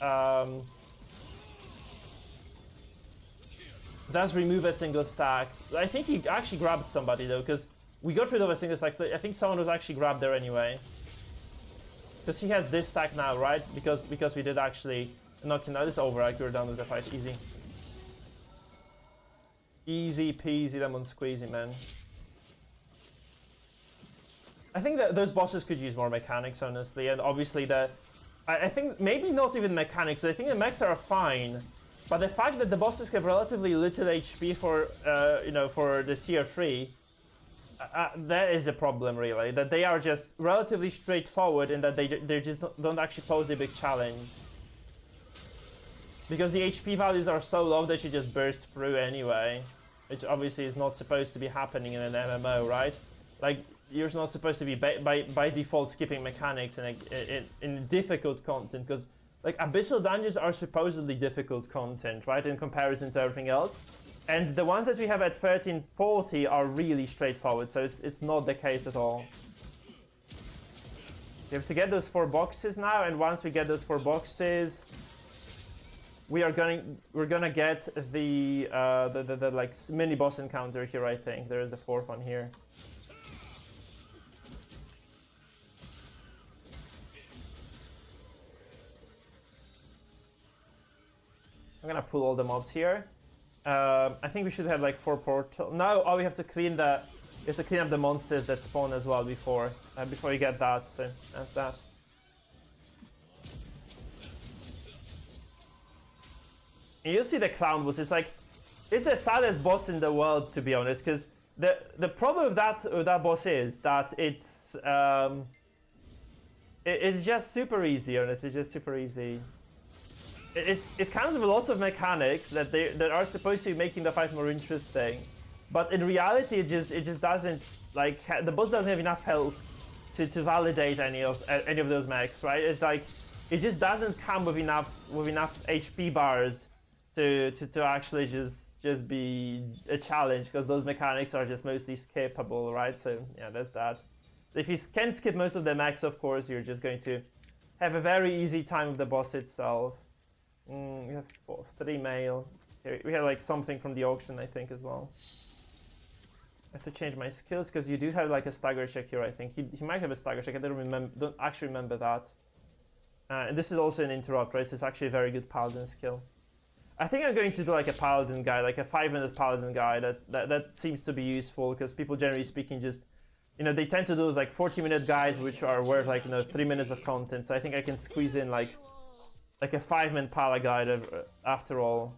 remove a single stack. I think he actually grabbed somebody though, because we got rid of a single stack. So I think someone was actually grabbed there anyway. Because he has this stack now, right? Because we did actually knock him out. It's over. Like, we're done with the fight. Easy. Easy peasy lemon squeezy, man. I think that those bosses could use more mechanics, honestly, and obviously I think maybe not even mechanics. I think the mechs are fine, but the fact that the bosses have relatively little HP for you know, for the tier 3, that is a problem really. That they are just relatively straightforward and that they just don't actually pose a big challenge. Because the HP values are so low that you just burst through anyway, which obviously is not supposed to be happening in an MMO, right? Like, you're not supposed to be by default skipping mechanics in difficult content, because like abyssal dungeons are supposedly difficult content, right, in comparison to everything else, and the ones that we have at 1340 are really straightforward, so it's not the case at all. We have to get those 4 boxes now, and once we get those 4 boxes, we're gonna get the like mini boss encounter here. I think there is the 4th one here. I'm gonna pull all the mobs here. I think we should have like 4 portal. No, we have to clean up the monsters that spawn as well before you get that. So that's that. And you'll see the clown boss. It's the saddest boss in the world, to be honest, because the problem with that boss is that it's just super easy. Honestly, it's just super easy. It comes with lots of mechanics that are supposed to be making the fight more interesting, but in reality, it just doesn't, like, the boss doesn't have enough health to validate any of those mechs, right? It's like it just doesn't come with enough HP bars to actually just be a challenge, because those mechanics are just mostly skippable, right? So yeah, that's that. If you can skip most of the mechs, of course, you're just going to have a very easy time with the boss itself. We have 3 mail. Here, we have like something from the auction, I think, as well. I have to change my skills because you do have like a stagger check here. I think he might have a stagger check. I don't actually remember that. And this is also an interrupt, right? So it's actually a very good paladin skill. I think I'm going to do like a paladin guide, like a 5-minute paladin guide. That seems to be useful because people, generally speaking, just, you know, they tend to do those like 40-minute guides which are worth like, you know, 3 minutes of content. So I think I can squeeze in like a 5-minute pala guide after all.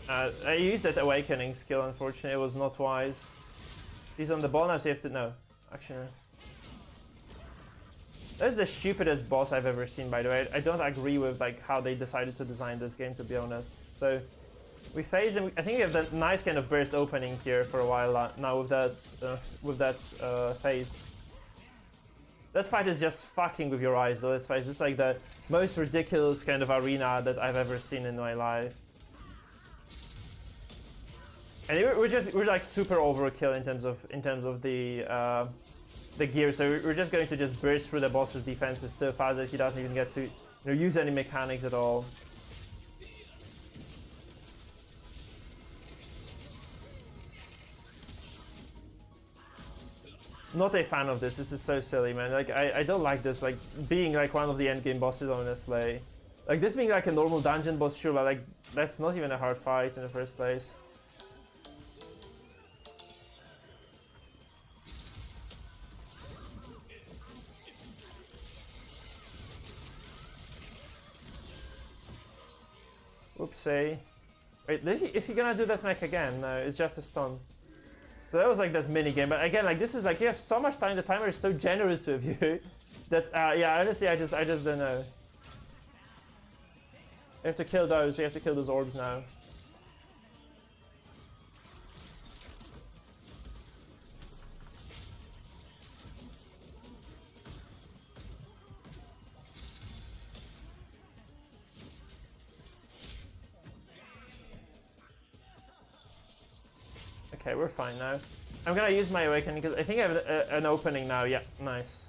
I used that awakening skill, unfortunately, it was not wise. He's on the ball now, so you have to, no, actually no. That's the stupidest boss I've ever seen, by the way. I don't agree with like how they decided to design this game, to be honest. So We phase and I think we have that nice kind of burst opening here for a while now with that phase. That fight is just fucking with your eyes though. This fight is just like the most ridiculous kind of arena that I've ever seen in my life. And we're like super overkill in terms of the gear. So we're just going to just burst through the boss's defenses so fast that he doesn't even get to use any mechanics at all. Not a fan of this. This is so silly, man. Like I don't like this. Like being like one of the endgame bosses, honestly. Like this being like a normal dungeon boss, sure, but like that's not even a hard fight in the first place. Oopsie. Wait, is he gonna do that mech again? No, it's just a stun. So that was like that mini game, but again, like this is like you have so much time. The timer is so generous with you that yeah, honestly, I just don't know. We have to kill those. We have to kill those orbs now. Okay, we're fine now. I'm gonna use my awakening because I think I have an opening now. Yeah, nice.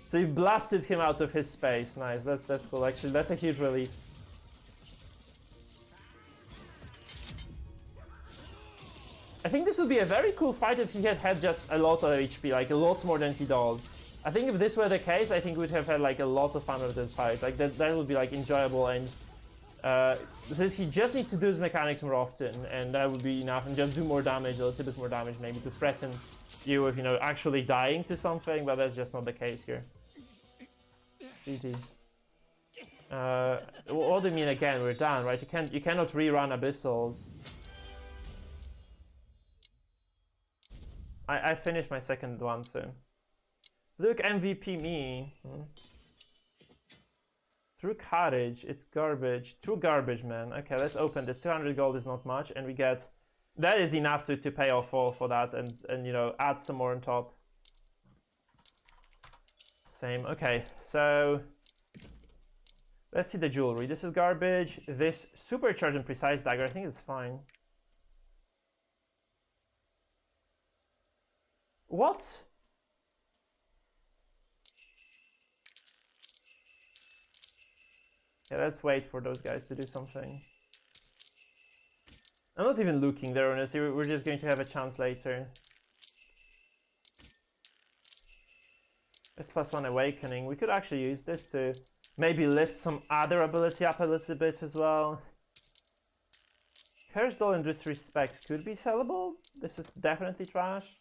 So you blasted him out of his space. Nice. That's cool. Actually, that's a huge relief. I think this would be a very cool fight if he had just a lot of HP, like lots more than he does. I think if this were the case, I think we'd have had like a lot of fun with this fight. Like that would be like enjoyable, and since he just needs to do his mechanics more often, and that would be enough, and just do more damage, a little bit more damage maybe, to threaten you with, actually dying to something, but that's just not the case here. GG. What do you mean again? We're done, right? You cannot rerun Abyssals. I finished my second one soon. Look, MVP me. True Cottage, it's garbage. True garbage, man. Okay, let's open this. 200 gold is not much, and we get... That is enough to pay off for that, and add some more on top. Same. Okay, so... Let's see the jewelry. This is garbage. This supercharged and precise dagger, I think it's fine. What? Yeah, let's wait for those guys to do something. I'm not even looking there, honestly. We're just going to have a chance later. This +1 awakening. We could actually use this to maybe lift some other ability up a little bit as well. Curse Doll and Disrespect could be sellable. This is definitely trash.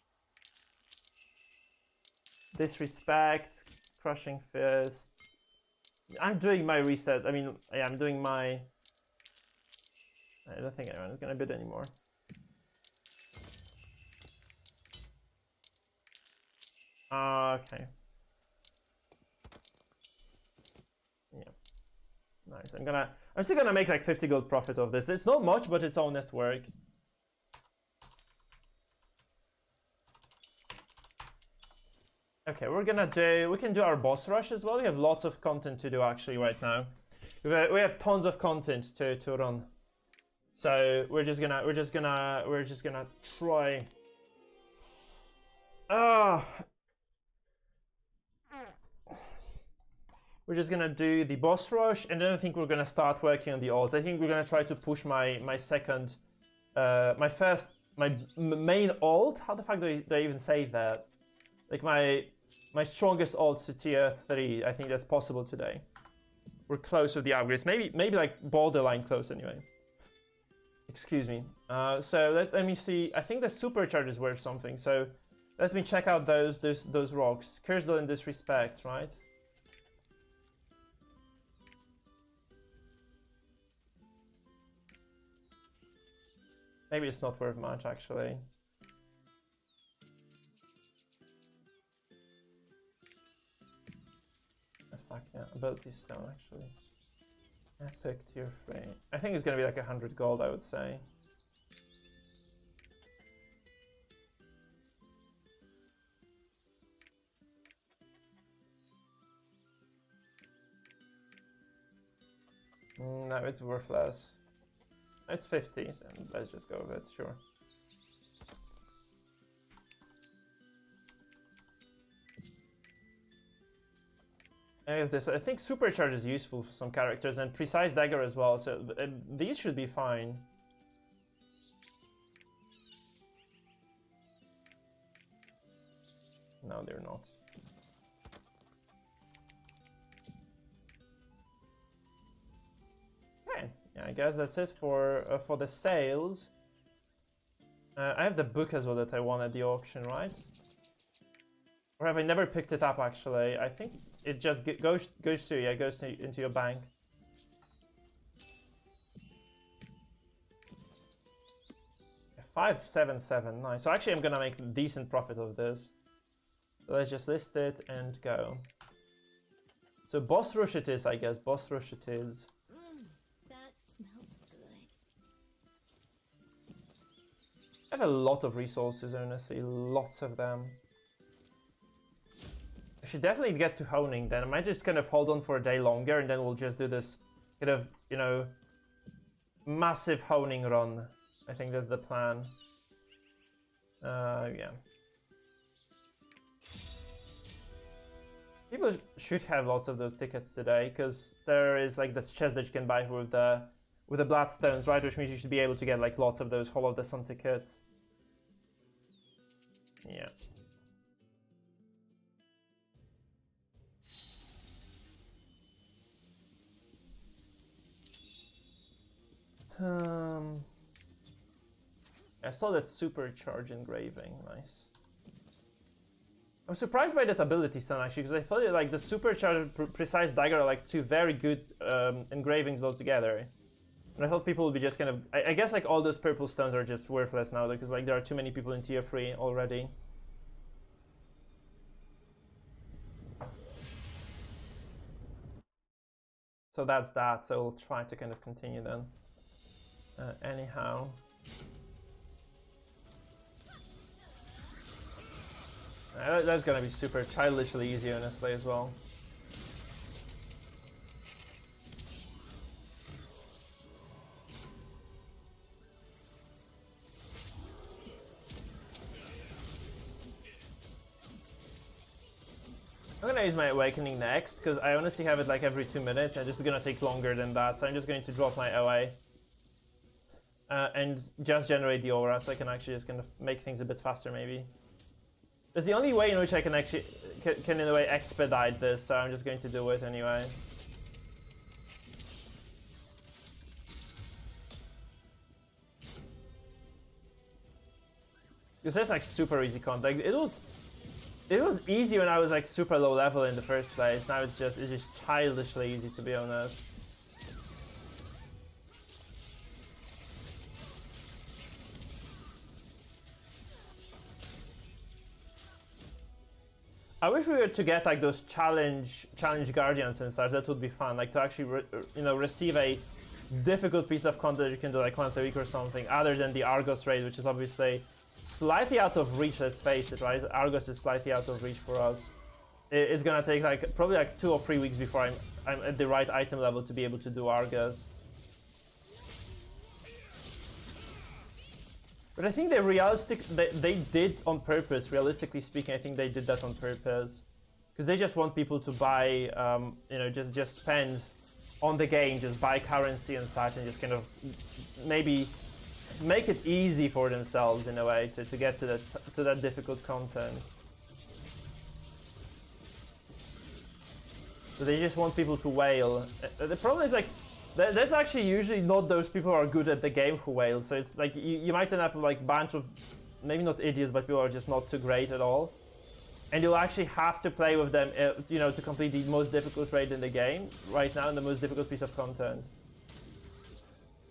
Disrespect, Crushing Fist. I'm doing my reset. I mean, yeah, I'm doing my... I don't think anyone's gonna bid anymore. Okay. Yeah. Nice. I'm still gonna make like 50 gold profit of this. It's not much, but it's honest work. Okay, we can do our boss rush as well. We have lots of content to do actually right now. We have tons of content to run. So we're just gonna try. We're just gonna do the boss rush, and then I think we're gonna start working on the ults. I think we're gonna try to push my main ult. How the fuck do I even say that? Like my strongest ult to tier 3. I think that's possible today. We're close with the upgrades. Maybe like borderline close anyway. Excuse me. So let me see. I think the supercharge is worth something. So let me check out those rocks. Curse Doll and Disrespect, right? Maybe it's not worth much actually. Fuck yeah, ability stone actually. Epic tier 3. I think it's gonna be like 100 gold, I would say. No, it's worth less. It's 50, so let's just go with it, sure. I think Supercharge is useful for some characters, and Precise Dagger as well, so these should be fine. No, they're not. Okay, yeah, I guess that's it for the sales. I have the book as well that I won at the auction, right? Or have I never picked it up, actually? I think it just goes into your bank. Yeah, 577, nice. So actually I'm gonna make a decent profit of this. So let's just list it and go. So boss rush it is, I guess. Boss rush it is. That smells good. I have a lot of resources, honestly, lots of them. I should definitely get to honing then. I might just kind of hold on for a day longer and then we'll just do this kind of, you know, massive honing run. I think that's the plan. Yeah. People should have lots of those tickets today because there is like this chest that you can buy with the bloodstones, right? Which means you should be able to get like lots of those Hall of the Sun tickets. Yeah. I saw that supercharge engraving, nice. I'm surprised by that ability stone actually, because I feel like the supercharged precise dagger are like two very good engravings altogether. And I thought people would be just kind of, I guess like all those purple stones are just worthless now because like there are too many people in tier 3 already. So that's that, so we'll try to kind of continue then. Anyhow. That's gonna be super childishly easy, honestly, as well. I'm gonna use my awakening next, because I honestly have it like every 2 minutes, and this is gonna take longer than that, so I'm just going to drop my OA. And just generate the aura, so I can actually just kind of make things a bit faster, maybe. That's the only way in which I can actually, can in a way expedite this, so I'm just going to do it anyway. Because that's like super easy content. It was easy when I was like super low level in the first place. Now it's just childishly easy, to be honest. I wish we were to get like those challenge guardians and such. That would be fun. Like to actually, receive a difficult piece of content you can do like once a week or something, other than the Argos raid, which is obviously slightly out of reach. Let's face it, right? Argos is slightly out of reach for us. It's gonna take like probably like 2 or 3 weeks before I'm at the right item level to be able to do Argos. But I think they did on purpose, realistically speaking. I think they did that on purpose. Because they just want people to buy, just spend on the game, just buy currency and such, and just kind of maybe make it easy for themselves in a way to get to that difficult content. So they just want people to wail. The problem is like, that's actually usually not those people who are good at the game who wail. So it's like you might end up with like a bunch of, maybe not idiots, but people who are just not too great at all. And you'll actually have to play with them, to complete the most difficult raid in the game right now, and the most difficult piece of content.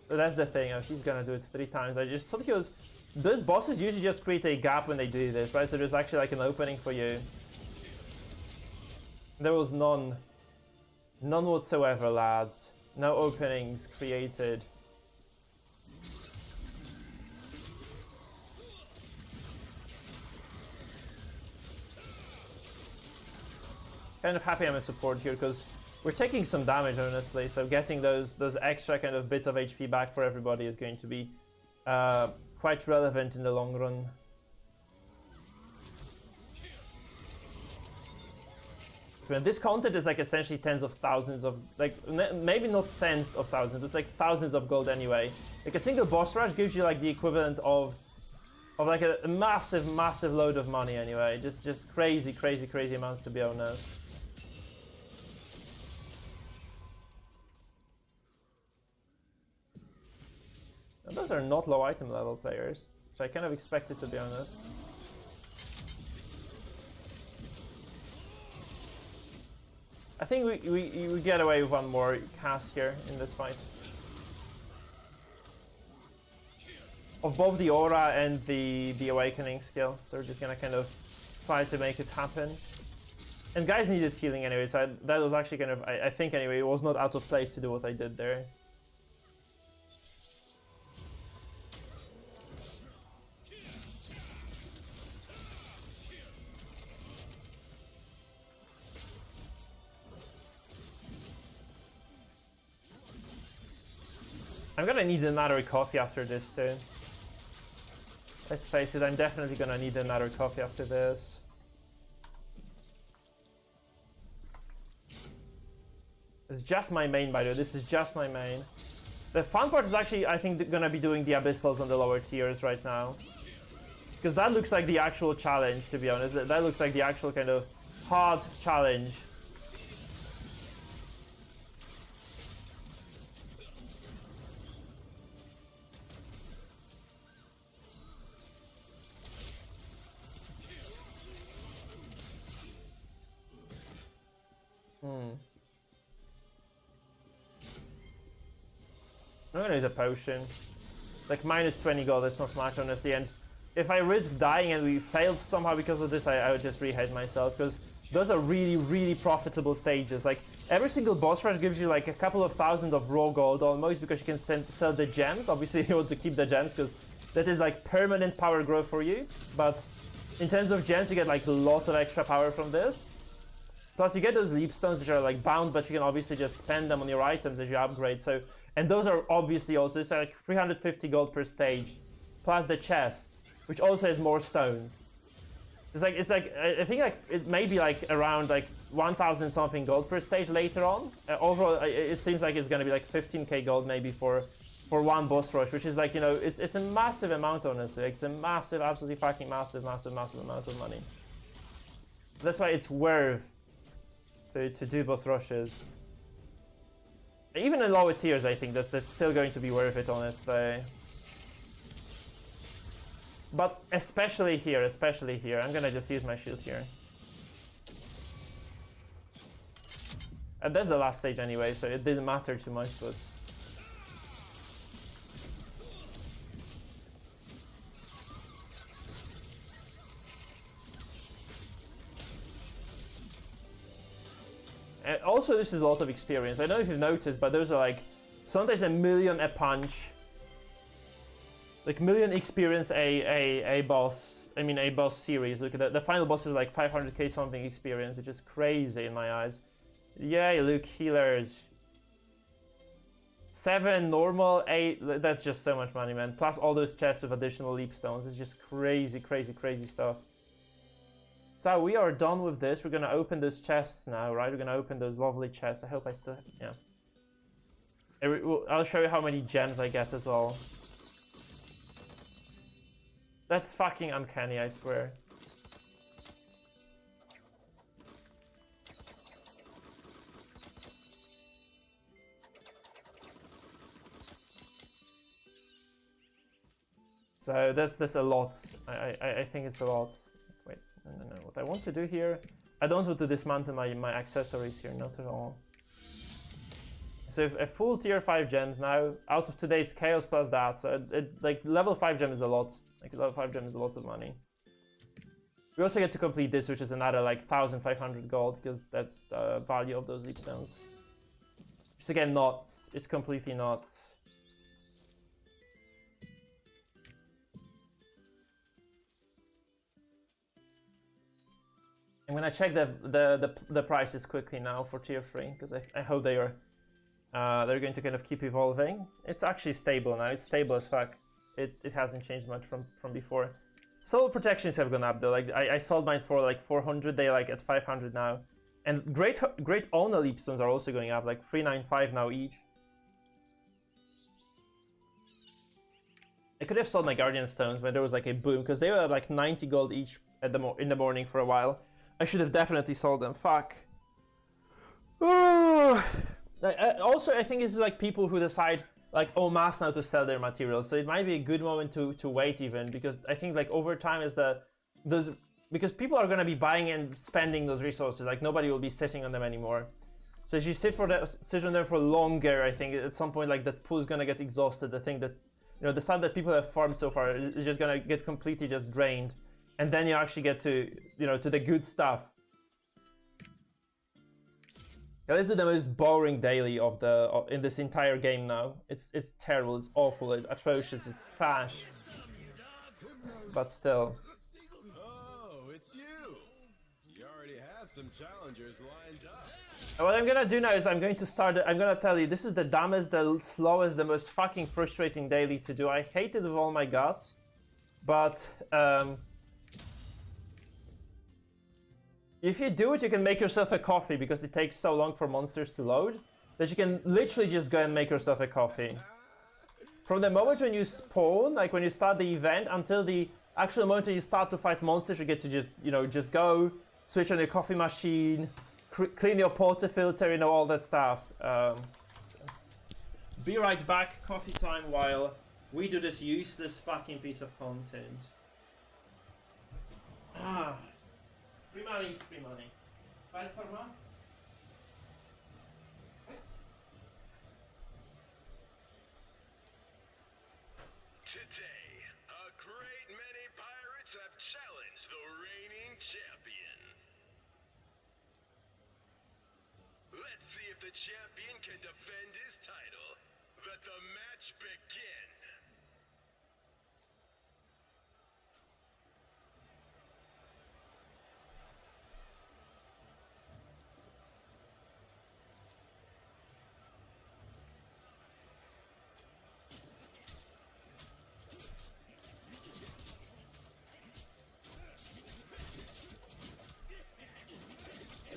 So that's the thing. He's gonna do it 3 times. I just thought those bosses usually just create a gap when they do this, right? So there's actually like an opening for you. There was none whatsoever, lads. No openings created. Kind of happy I'm in support here because we're taking some damage, honestly. So getting those extra kind of bits of HP back for everybody is going to be quite relevant in the long run. This content is like essentially tens of thousands of, like, maybe not tens of thousands, it's like thousands of gold anyway. Like a single boss rush gives you like the equivalent of like a massive load of money anyway. Just crazy amounts, to be honest. And those are not low item level players, which I kind of expected, to be honest. I think we get away with one more cast here in this fight. Of both the aura and the awakening skill. So we're just gonna kind of try to make it happen. And guys needed healing anyway, so that was actually kind of, I think anyway, it was not out of place to do what I did there. I'm gonna need another coffee after this too. Let's face it, I'm definitely gonna need another coffee after this. It's just my main, by the way, this is just my main. The fun part is actually, I think, gonna be doing the abyssals on the lower tiers right now. Because that looks like the actual challenge, to be honest. That looks like the actual kind of hard challenge. I'm gonna use a potion. It's like minus 20 gold, that's not much, honestly. And if I risk dying and we failed somehow because of this, I would just rehead myself, because those are really profitable stages. Like, every single boss rush gives you like a couple of thousand of raw gold almost, because you can sell the gems. Obviously, you want to keep the gems, because that is like permanent power growth for you. But in terms of gems, you get like lots of extra power from this. Plus, you get those leap stones, which are like bound, but you can obviously just spend them on your items as you upgrade. So, and those are obviously also, it's like 350 gold per stage, plus the chest, which also has more stones. It's like I think like it may be like around like 1,000 something gold per stage later on. Overall, it seems like it's gonna be like 15k gold maybe for one boss rush, which is like, you know, it's a massive amount, honestly. Like, it's a massive, absolutely fucking massive amount of money. That's why it's worth to do boss rushes. Even in lower tiers, I think that's still going to be worth it, honestly. But especially here, I'm gonna just use my shield here. And that's the last stage anyway, so it didn't matter too much, but... Also, this is a lot of experience. I don't know if you've noticed, but those are like sometimes a million a punch, like million experience a boss. I mean, a boss series. Look at the final boss is like 500k something experience, which is crazy in my eyes. Yay, Luke healers. 7 normal, 8. That's just so much money, man. Plus all those chests with additional leap stones. It's just crazy stuff. So we are done with this. We're gonna open those chests now, right? We're gonna open those lovely chests. I hope I still, yeah. I'll show you how many gems I get as well. That's fucking uncanny, I swear. So that's a lot. I think it's a lot. Wait, no. What I want to do here, I don't want to dismantle my accessories here, not at all. So a full tier 5 gems now, out of today's chaos plus that, so like level 5 gem is a lot. Like level 5 gem is a lot of money. We also get to complete this, which is another like 1,500 gold, because that's the value of those leap stones. Just again, nuts. It's completely nuts. I'm gonna check the prices quickly now for tier 3 because I hope they're going to kind of keep evolving. It's actually stable now. It's stable as fuck. It hasn't changed much from before. Soul protections have gone up though. Like I sold mine for like 400. They like at 500 now. And great owner leapstones are also going up, like 395 now each. I could have sold my guardian stones when there was like a boom because they were like 90 gold each at in the morning for a while. I should have definitely sold them. Fuck. Also, I think it's like people who decide like en masse now to sell their materials, so it might be a good moment to wait even, because I think like over time is because people are gonna be buying and spending those resources, like nobody will be sitting on them anymore. So if you sit on them for longer, I think at some point like that pool is gonna get exhausted. I think that, you know, the stuff that people have farmed so far is just gonna get completely just drained, and then you actually get to, you know, to the good stuff. Yeah, this is the most boring daily in this entire game now. It's terrible, it's awful, it's atrocious, it's trash. But still. Oh, it's you. You already have some challengers lined up. What I'm gonna do now is I'm gonna tell you, this is the dumbest, the slowest, the most fucking frustrating daily to do. I hate it with all my guts, but if you do it, you can make yourself a coffee because it takes so long for monsters to load that you can literally just go and make yourself a coffee. From the moment when you spawn, like when you start the event, until the actual moment when you start to fight monsters, you get to just, you know, just go, switch on your coffee machine, clean your portafilter, you know, all that stuff. Be right back, coffee time, while we do this useless fucking piece of content. Free money is free money. Fight for more? Today, a great many pirates have challenged the reigning champion. Let's see if the champion can defend his title. Let the match begin.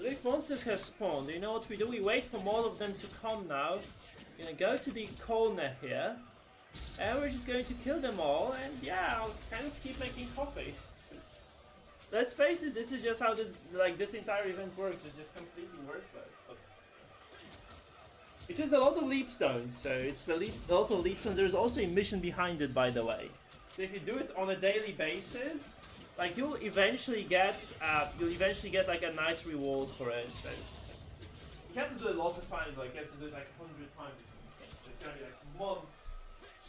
If monsters have spawned, you know what we do? We wait for all of them to come now. We're gonna go to the corner here, and we're just going to kill them all, and yeah, I'll kind of keep making coffee. Let's face it, this is just how this entire event works. It's just completely worthless. It is a lot of leap zones, so it's a lot of leap zones. There's also a mission behind it, by the way. So if you do it on a daily basis, like you'll eventually get like a nice reward for it. So you have to do it lots of times, like you have to do it like 100 times. So it's gonna be like months.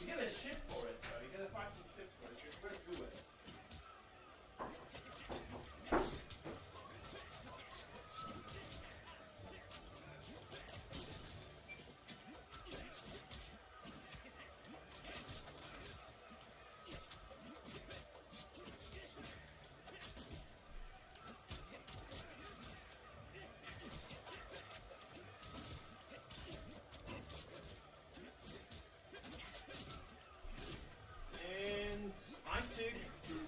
You get a ship for it, though. You get a fucking ship for it. It's worth doing.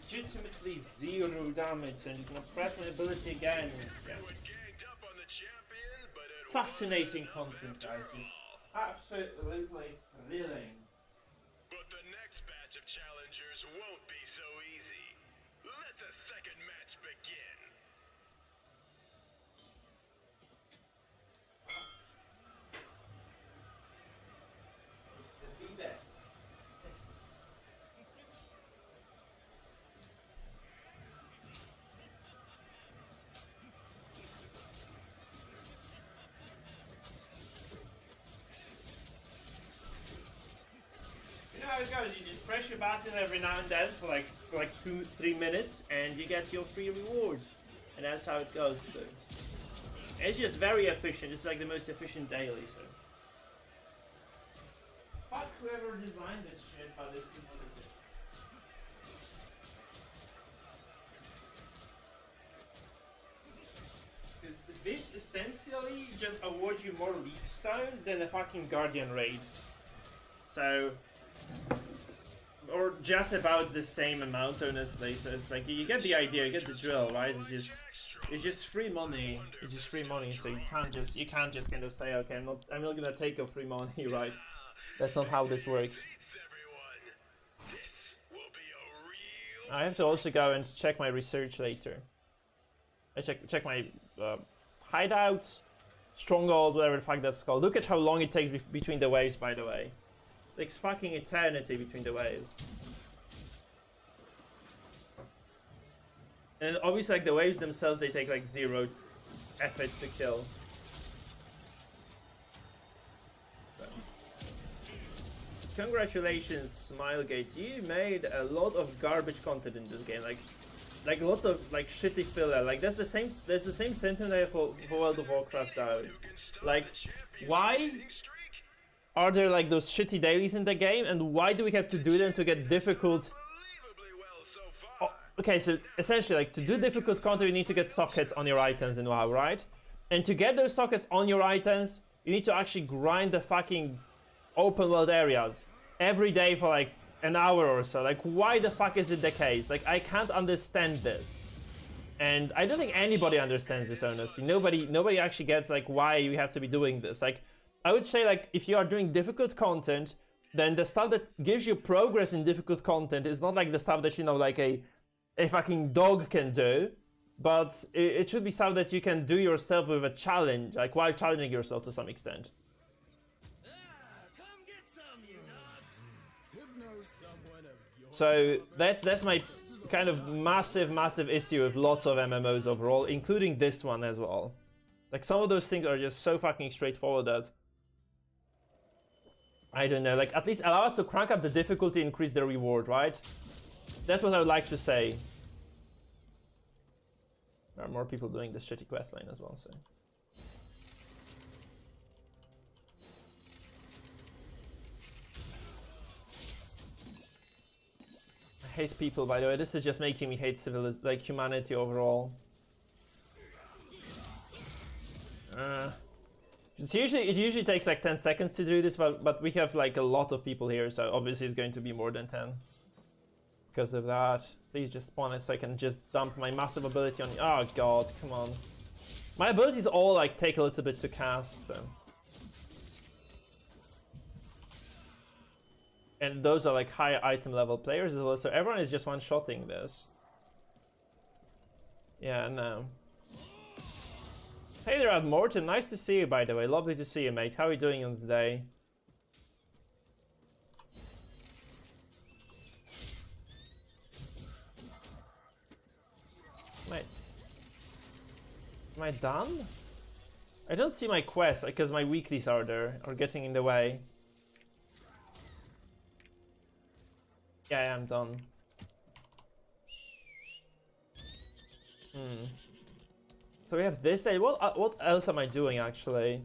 Legitimately 0 damage, and you can press my ability again. Yeah. Fascinating content, guys. Just absolutely thrilling. But the next batch of challengers won't be so easy. Let the second match begin. The best. How it goes, you just press your button every now and then for like 2-3 minutes, and you get your free rewards, and that's how it goes. So it's just very efficient. It's like the most efficient daily. So whoever designed this shit, but it's innovative. Because this essentially just awards you more leap stones than a fucking Guardian raid. So, or just about the same amount, honestly. So it's like you get the idea, you get the drill, right? It's just free money. It's just free money. So you can't just kind of say, okay, I'm not gonna take your free money, right? That's not how this works. I have to also go and check my research later. I check my hideout, stronghold, whatever the fuck that's called. Look at how long it takes between the waves, by the way. It takes fucking eternity between the waves. And obviously, like, the waves themselves, they take like 0 effort to kill. So. Congratulations, Smilegate. You made a lot of garbage content in this game. Like lots of like shitty filler. Like that's the same sentiment I have for World of Warcraft now. Like, why are there like those shitty dailies in the game, and why do we have to do them to get difficult? Oh, okay, so essentially, like, to do difficult content, you need to get sockets on your items in WoW, right? And to get those sockets on your items, you need to actually grind the fucking open world areas every day for like an hour or so. Like, why the fuck is it the case? Like, I can't understand this. And I don't think anybody understands this, honestly. Nobody actually gets like why you have to be doing this. Like, I would say, like, if you are doing difficult content, then the stuff that gives you progress in difficult content is not like the stuff that, you know, like a fucking dog can do, but it should be stuff that you can do yourself with a challenge, like while challenging yourself to some extent. Come get some, you dogs. So that's my kind of massive issue with lots of MMOs overall, including this one as well. Like, some of those things are just so fucking straightforward that I don't know, like, at least allow us to crank up the difficulty, increase the reward, right? That's what I would like to say. There are more people doing this shitty questline as well, so. I hate people, by the way. This is just making me hate like humanity overall. It usually takes like 10 seconds to do this, but we have like a lot of people here, so obviously it's going to be more than 10. Because of that, please just spawn it so I can just dump my massive ability on you. Oh god, come on. My abilities all like take a little bit to cast, so. And those are like high item level players as well, so everyone is just one-shotting this. Yeah, no. Hey there, Morton. Nice to see you, by the way. Lovely to see you, mate. How are you doing on the day? Am I done? I don't see my quests because my weeklies are getting in the way. Yeah, I am done. So we have this day. What else am I doing actually?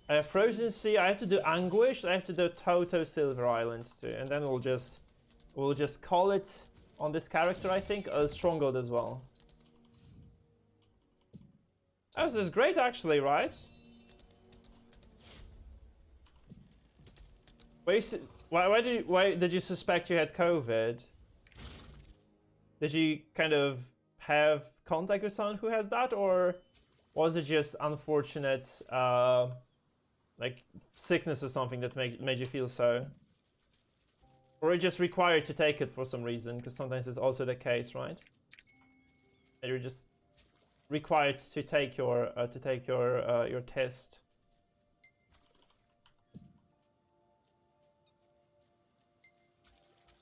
I have Frozen Sea. I have to do Anguish. I have to do Toto Silver Island too, and then we'll just call it on this character. I think Stronghold as well. Oh, this is great actually, right? Why did you suspect you had COVID? Did you kind of have contact with someone who has that, or was it just unfortunate like sickness or something that made you feel so? Or you just required to take it for some reason, because sometimes it's also the case, right? And you're just required to take your test.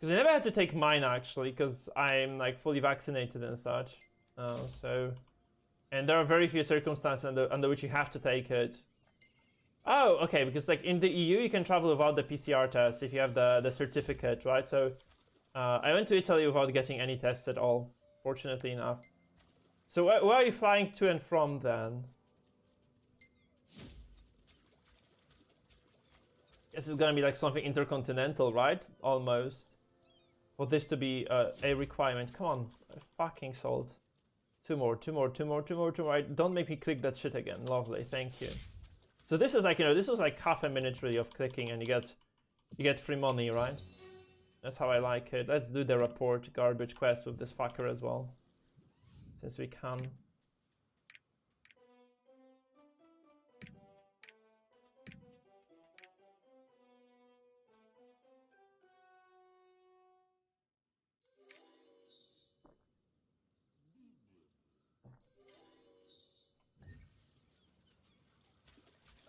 Because I never had to take mine actually, because I'm like fully vaccinated and such. And there are very few circumstances under which you have to take it. Oh, okay, because like in the EU you can travel without the PCR test if you have the certificate, right? So I went to Italy without getting any tests at all, fortunately enough. So where are you flying to and from then? This is gonna be like something intercontinental, right? Almost. For this to be a requirement. Come on, fucking salt. Two more. Don't make me click that shit again. Lovely, thank you. So this is like, you know, this was like half a minute really of clicking, and you get free money, right? That's how I like it. Let's do the report garbage quest with this fucker as well, since we can.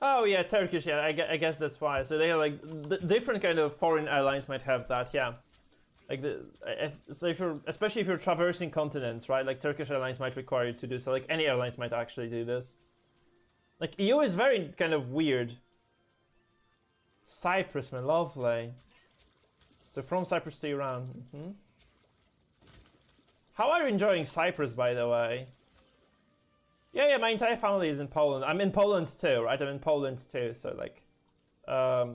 Oh yeah, Turkish. Yeah, I guess that's why. So they are like different kind of foreign airlines might have that. Yeah, like so if you're, especially if you're traversing continents, right? Like Turkish Airlines might require you to do so. Like any airlines might actually do this. Like EU is very kind of weird. Cyprus, man, lovely. So from Cyprus to Iran. How are you enjoying Cyprus, by the way? Yeah, my entire family is in Poland. I'm in Poland too, right? I'm in Poland too, so like... I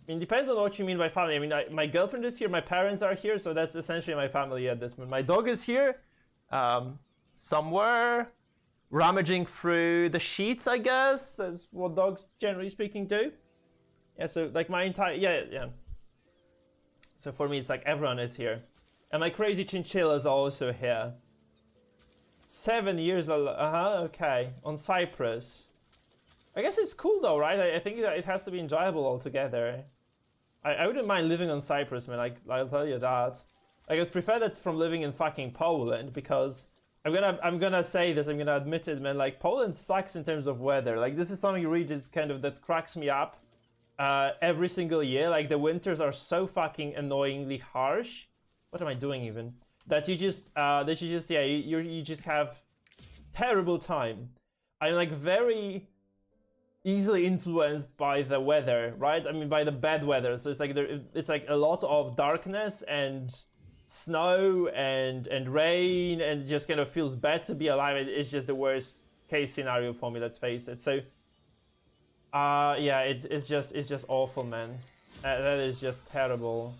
mean, depends on what you mean by family. I mean, my girlfriend is here, my parents are here, so that's essentially my family at this moment. My dog is here, somewhere, rummaging through the sheets, I guess. That's what dogs, generally speaking, do. Yeah, so like my entire... Yeah. So for me, it's like everyone is here. And my crazy chinchilla is also here. 7 years, okay, on Cyprus. I guess it's cool though, right? I think that it has to be enjoyable altogether. I wouldn't mind living on Cyprus, man, I'll tell you that. I would prefer that from living in fucking Poland, because I'm gonna say this, I'm gonna admit it, man, like Poland sucks in terms of weather. Like this is something really just kind of that cracks me up every single year. Like the winters are so fucking annoyingly harsh. What am I doing even? That you just you just have terrible time. I'm like very easily influenced by the weather, right? I mean by the bad weather. So it's like a lot of darkness and snow and rain, and it just kind of feels bad to be alive. It's just the worst case scenario for me, let's face it. So yeah, it's just awful, man. That is just terrible.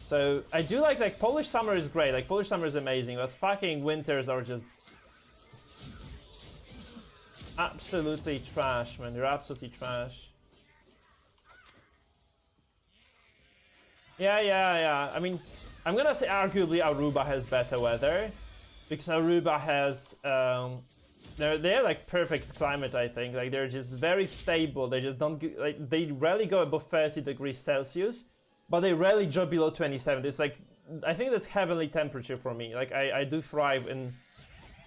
So I do like Polish summer is great, like Polish summer is amazing, but fucking winters are just absolutely trash, man. They're absolutely trash. Yeah. I mean, I'm gonna say arguably Aruba has better weather, because Aruba has they're like perfect climate, I think. Like they're just very stable. They just don't like, they rarely go above 30 degrees Celsius. But they rarely drop below 27. It's like, I think that's heavenly temperature for me. Like, I do thrive in...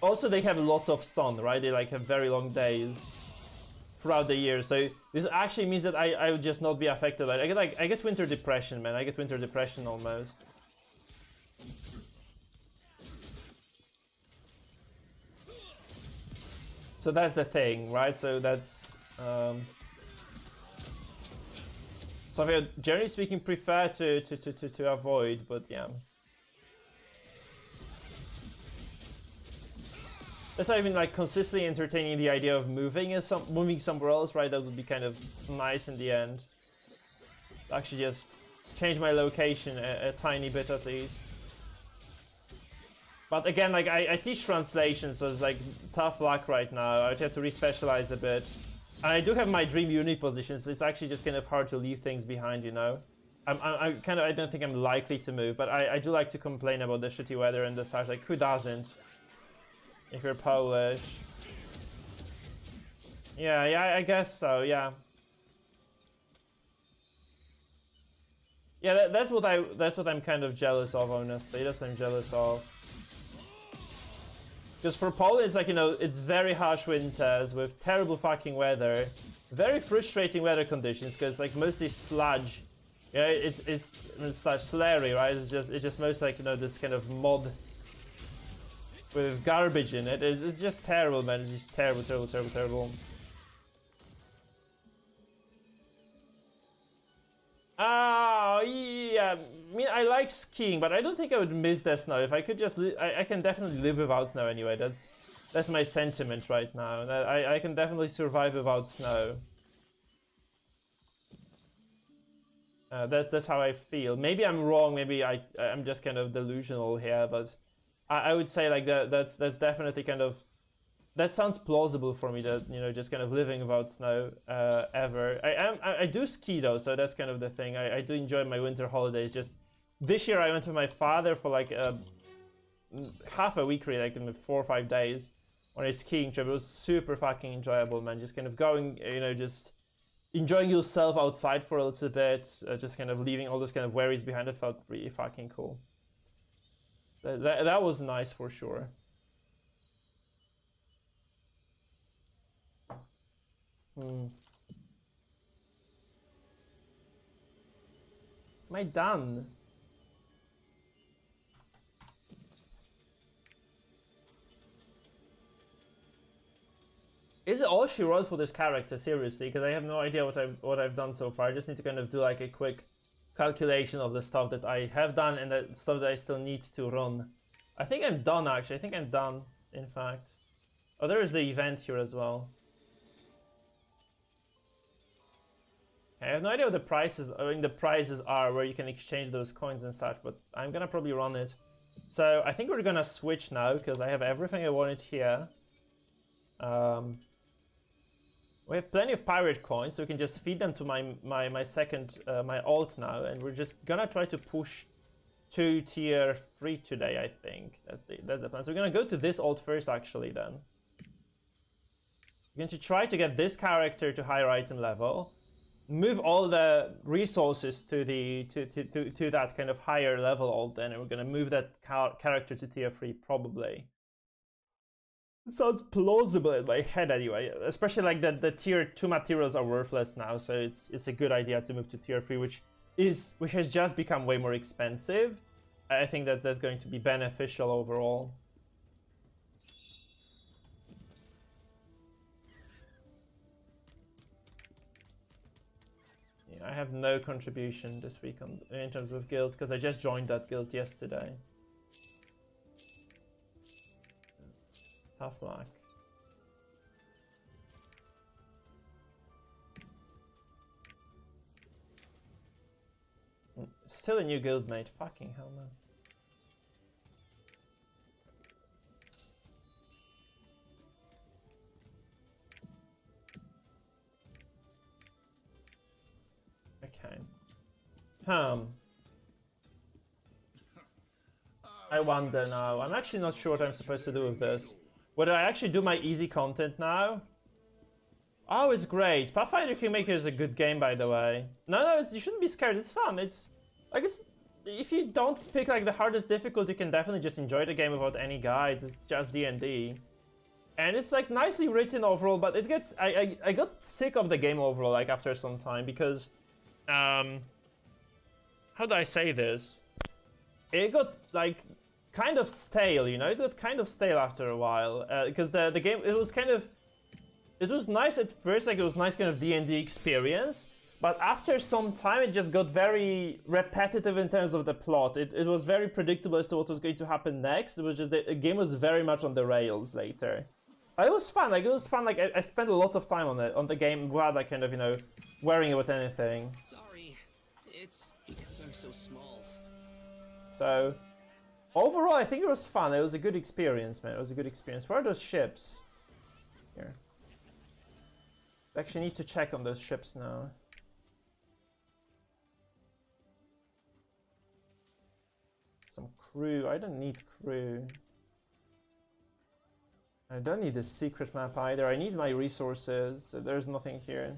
Also, they have lots of sun, right? They like have very long days throughout the year. So this actually means that I would just not be affected by it. I get winter depression, man. I get winter depression almost. So that's the thing, right? So that's... something I, generally speaking, prefer to avoid, but yeah. That's not even like consistently entertaining the idea of moving somewhere else, right? That would be kind of nice in the end. Actually just change my location a tiny bit at least. But again, like I teach translation, so it's like tough luck right now. I would have to re-specialize a bit. And I do have my dream uni position, so it's actually just kind of hard to leave things behind, you know? I don't think I'm likely to move, but I do like to complain about the shitty weather and the such. Like, who doesn't? If you're Polish. Yeah, I guess so, yeah. Yeah, that's what I'm kind of jealous of, honestly. That's what I'm jealous of. Because for Poland, it's like, you know, it's very harsh winters with terrible fucking weather, very frustrating weather conditions, because like mostly sludge, yeah, it's slash slurry, right? It's just most like, you know, this kind of mud with garbage in it. It's just terrible, man. It's just terrible. Oh, yeah. I mean, I like skiing, but I don't think I would miss the snow. If I could just I can definitely live without snow anyway. That's my sentiment right now. That I can definitely survive without snow. That's how I feel. Maybe I'm wrong. Maybe I'm just kind of delusional here, but I would say like that's definitely kind of, that sounds plausible for me, that, you know, just kind of living without snow ever. I do ski though, so that's kind of the thing. I do enjoy my winter holidays. Just this year I went with my father for like half a week, really, like in 4 or 5 days on a skiing trip. It was super fucking enjoyable, man. Just kind of going, you know, just enjoying yourself outside for a little bit, just kind of leaving all those kind of worries behind. It felt really fucking cool. That was nice for sure. Am I done? Is it all she wrote for this character, seriously? Because I have no idea what I've done so far. I just need to kind of do like a quick calculation of the stuff that I have done and the stuff that I still need to run. I think I'm done, actually. I think I'm done, in fact. Oh, there is the event here as well. I have no idea what the prices, I mean, the prizes are, where you can exchange those coins and such, but I'm gonna probably run it. So I think we're gonna switch now, because I have everything I wanted here. We have plenty of pirate coins, so we can just feed them to my second, my alt now, and we're just gonna try to push to tier 3 today, I think. That's the plan. So we're gonna go to this alt first, actually, then. We're going to try to get this character to higher item level, move all the resources to that kind of higher level alt, then, and we're gonna move that character to tier 3, probably. It sounds plausible in my head anyway, especially like that the tier 2 materials are worthless now, so it's a good idea to move to tier 3, which has just become way more expensive. I think that's going to be beneficial overall. Yeah, I have no contribution this week in terms of guild, because I just joined that guild yesterday. Tough luck. Still a new guildmate. Fucking hell, man. Okay. I wonder now. I'm actually not sure what I'm supposed to do with this. Whether I actually do my easy content now? Oh, it's great. Pathfinder Kingmaker is a good game, by the way. No, you shouldn't be scared. It's fun. If you don't pick like the hardest difficulty, you can definitely just enjoy the game without any guides. It's just D&D. And it's like nicely written overall, but it gets... I got sick of the game overall, like after some time, because... how do I say this? It got like kind of stale, you know? It got kind of stale after a while, because the game, it was nice at first, like it was nice kind of D&D experience, but after some time it just got very repetitive in terms of the plot. It was very predictable as to what was going to happen next. It was just the game was very much on the rails later. It was fun, like I spent a lot of time on the game without like kind of, you know, worrying about anything. Sorry, it's because I'm so small. So, overall, I think it was fun. It was a good experience, man. It was a good experience. Where are those ships? Here. I actually need to check on those ships now. Some crew. I don't need crew. I don't need the secret map either. I need my resources. So there's nothing here.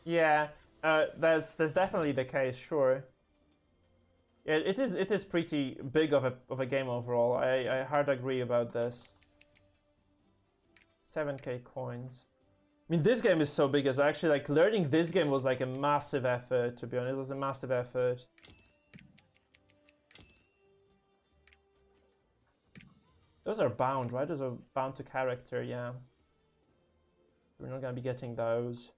Yeah. That's definitely the case, sure. Yeah, it is pretty big of a game overall. I hard agree about this. 7k coins. I mean, this game is so big as actually like learning this game was like a massive effort, to be honest. It was a massive effort. Those are bound, right? Those are bound to character, yeah. We're not gonna be getting those.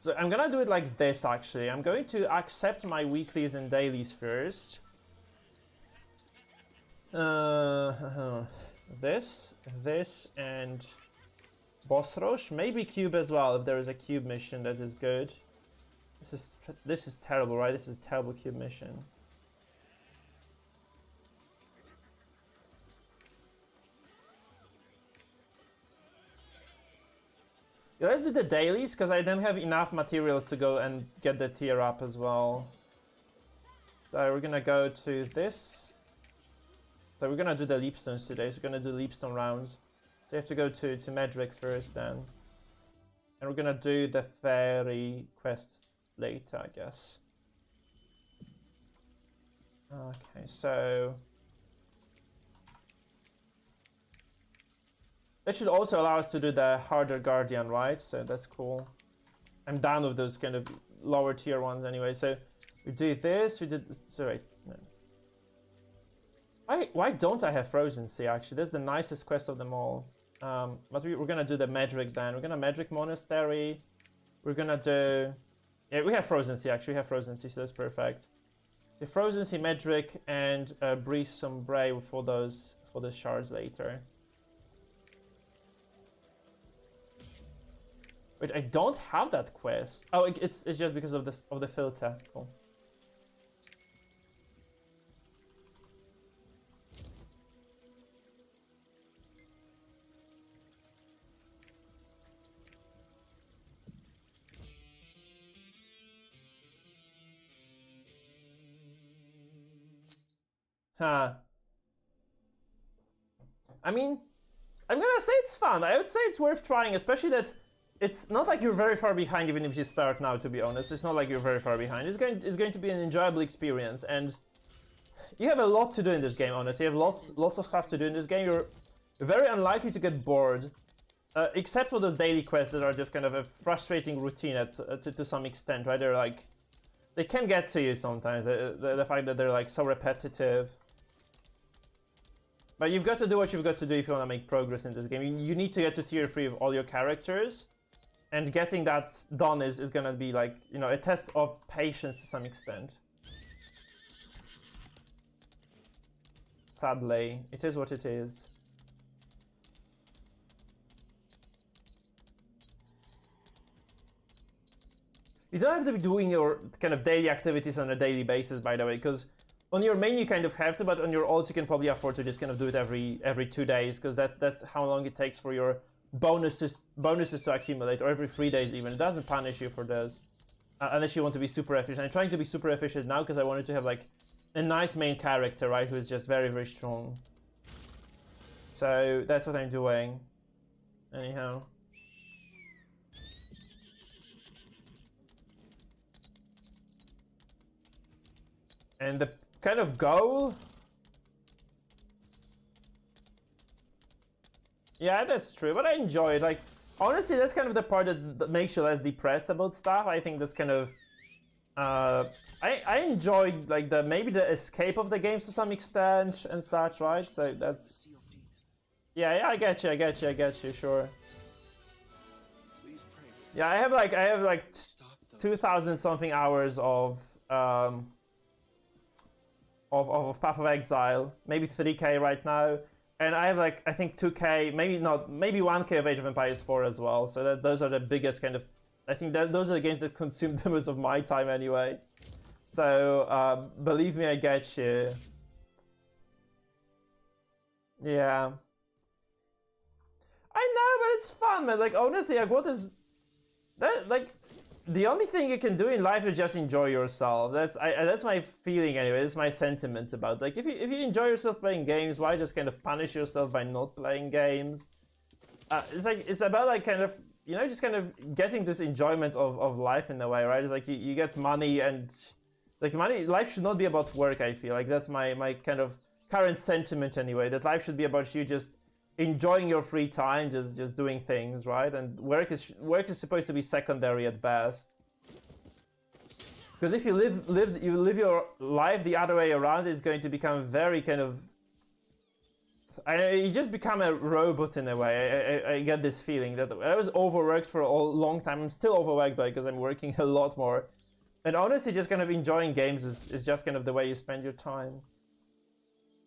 So I'm gonna do it like this actually. I'm going to accept my weeklies and dailies first. This, and boss rush. Maybe cube as well if there is a cube mission that is good. This is terrible, right? This is a terrible cube mission. Yeah, let's do the dailies, because I don't have enough materials to go and get the tier up as well. So we're gonna go to this. So we're gonna do the leapstones today, so we're gonna do leapstone rounds. So you have to go to Medric first then. And we're gonna do the fairy quest later, I guess. Okay, so... that should also allow us to do the harder guardian, right? So that's cool. I'm down with those kind of lower tier ones anyway. So we do this, we did... sorry, no. Why don't I have Frozen Sea, actually? That's the nicest quest of them all. But we're gonna do the Medric then. We're gonna Medric Monastery. We're gonna do... yeah, we have Frozen Sea, actually. We have Frozen Sea, so that's perfect. The Frozen Sea, Medric, and Breeze Sombre for those shards later. Wait, I don't have that quest. Oh, it's just because of the filter. Cool. Huh. I mean, I'm gonna say it's fun. I would say it's worth trying, especially that it's not like you're very far behind even if you start now, to be honest. It's not like you're very far behind. It's going to be an enjoyable experience, and you have a lot to do in this game, honestly. You have lots of stuff to do in this game. You're very unlikely to get bored, except for those daily quests that are just kind of a frustrating routine to some extent, right? They're like, they can get to you sometimes, the fact that they're like so repetitive. But you've got to do what you've got to do if you want to make progress in this game. You need to get to tier 3 of all your characters, and getting that done is going to be like, you know, a test of patience to some extent. Sadly, it is what it is. You don't have to be doing your kind of daily activities on a daily basis, by the way, because on your main you kind of have to, but on your ults you can probably afford to just kind of do it every 2 days, because that's how long it takes for your bonuses to accumulate, or every 3 days even. It doesn't punish you for this, unless you want to be super efficient. I'm trying to be super efficient now because I wanted to have like a nice main character, right, who is just very, very strong. So that's what I'm doing. Anyhow. And the kind of goal... yeah, that's true, but I enjoy it. Like, honestly, that's kind of the part that makes you less depressed about stuff. I think that's kind of... I enjoy, like, maybe the escape of the games to some extent and such, right? So that's... yeah, I get you, sure. Yeah, I have like 2,000 something hours of Path of Exile, maybe 3k right now, and I have like, I think 2k, maybe 1k of Age of Empires 4 as well. So those are the biggest kind of, I think that those are the games that consume the most of my time anyway. So believe me, I get you. Yeah, I know, but it's fun, man. Like, honestly, like, what is that? Like, the only thing you can do in life is just enjoy yourself. That's my feeling anyway. That's my sentiment about, like, if you enjoy yourself playing games, why just kind of punish yourself by not playing games? It's about like kind of, you know, just kind of getting this enjoyment of life in a way, right? It's like you get money, and it's like money. Life should not be about work. I feel like that's my kind of current sentiment anyway. That life should be about you just enjoying your free time, just doing things, right? And work is supposed to be secondary at best. Because if you live your life the other way around, it's going to become very kind of You just become a robot in a way. I get this feeling that I was overworked for a long time. I'm still overworked because I'm working a lot more. And honestly, just kind of enjoying games is just kind of the way you spend your time.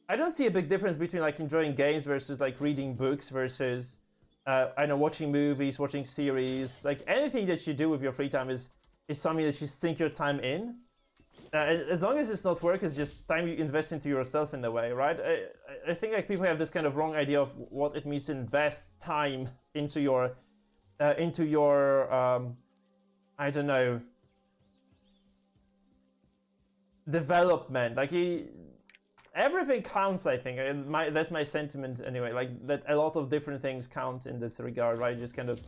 I don't see a big difference between like enjoying games versus like reading books versus, I don't know, watching movies, watching series. Like anything that you do with your free time is something that you sink your time in. As long as it's not work, it's just time you invest into yourself in a way, right? I think like people have this kind of wrong idea of what it means to invest time into your, I don't know, development. Like everything counts, I think. That's my sentiment anyway. Like that a lot of different things count in this regard, right? Just kind of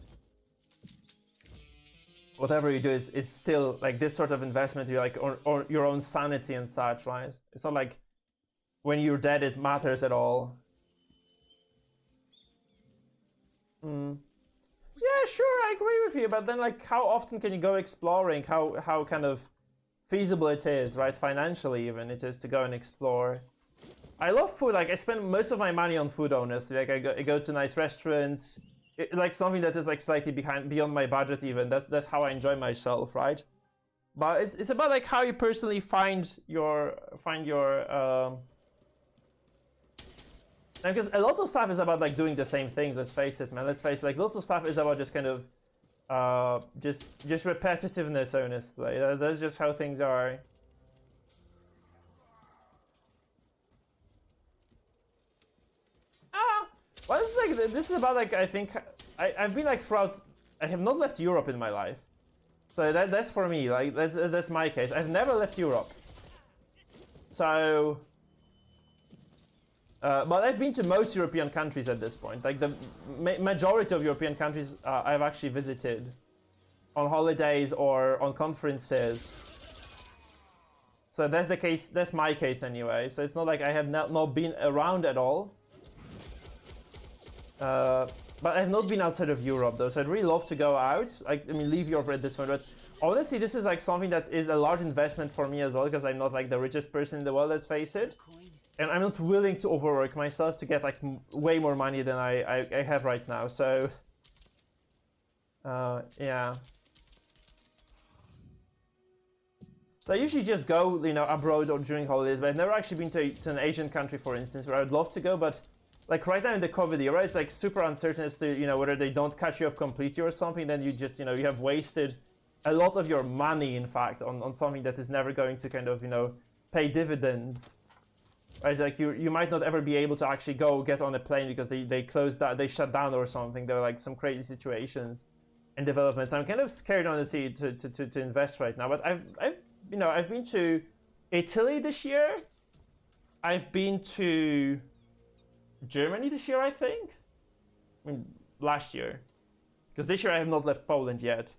whatever you do is still like this sort of investment. You're like or your own sanity and such, right? It's not like when you're dead it matters at all. Yeah, sure, I agree with you. But then like, how often can you go exploring? How kind of feasible it is, right? Financially, even it is to go and explore. I love food. Like I spend most of my money on food, honestly. Like I go to nice restaurants. Like something that is like slightly beyond my budget, even. That's how I enjoy myself, right? But it's about like how you personally find your because a lot of stuff is about like doing the same things. Let's face it, man. Let's face it. Like lots of stuff is about just kind of just repetitiveness, honestly. That's just how things are. Well, it's like this is about like I think I've been like throughout. I have not left Europe in my life, so that's for me. Like that's my case. I've never left Europe. So, but I've been to most European countries at this point. Like the majority of European countries I've actually visited on holidays or on conferences. So that's the case. That's my case anyway. So it's not like I have not been around at all. But I've not been outside of Europe though, so I'd really love to go out. Like, I mean, leave Europe at this point. But honestly, this is like something that is a large investment for me as well, because I'm not like the richest person in the world, let's face it. And I'm not willing to overwork myself to get like way more money than I have right now. So, yeah. So I usually just go, you know, abroad or during holidays, but I've never actually been to an Asian country, for instance, where I'd love to go, but like right now in the COVID era, it's like super uncertain as to, you know, whether they don't catch you off completely or something, then you just, you know, you have wasted a lot of your money, in fact, on something that is never going to kind of, you know, pay dividends. Right? Like you might not ever be able to actually go get on a plane because they closed that, they shut down or something. There are like some crazy situations and developments. I'm kind of scared, honestly, to invest right now. But I've been to Italy this year. I've been to Germany this year, I think. I mean, last year, because this year I have not left Poland yet.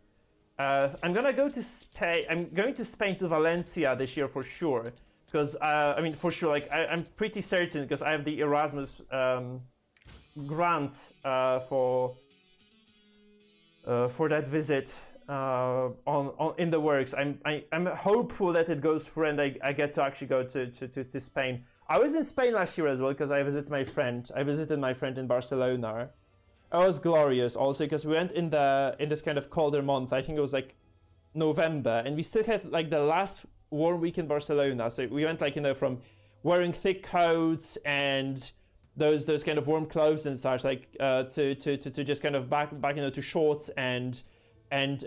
I'm gonna go to Spain. I'm going to Spain, to Valencia this year for sure. Because I mean, for sure, like I'm pretty certain, because I have the Erasmus grant for that visit in the works. I'm hopeful that it goes through and I get to actually go to Spain. I was in Spain last year as well because I visited my friend. I visited my friend in Barcelona. It was glorious also because we went in this kind of colder month. I think it was like November, and we still had like the last warm week in Barcelona. So we went like, you know, from wearing thick coats and those kind of warm clothes and such, like to just kind of back you know, to shorts and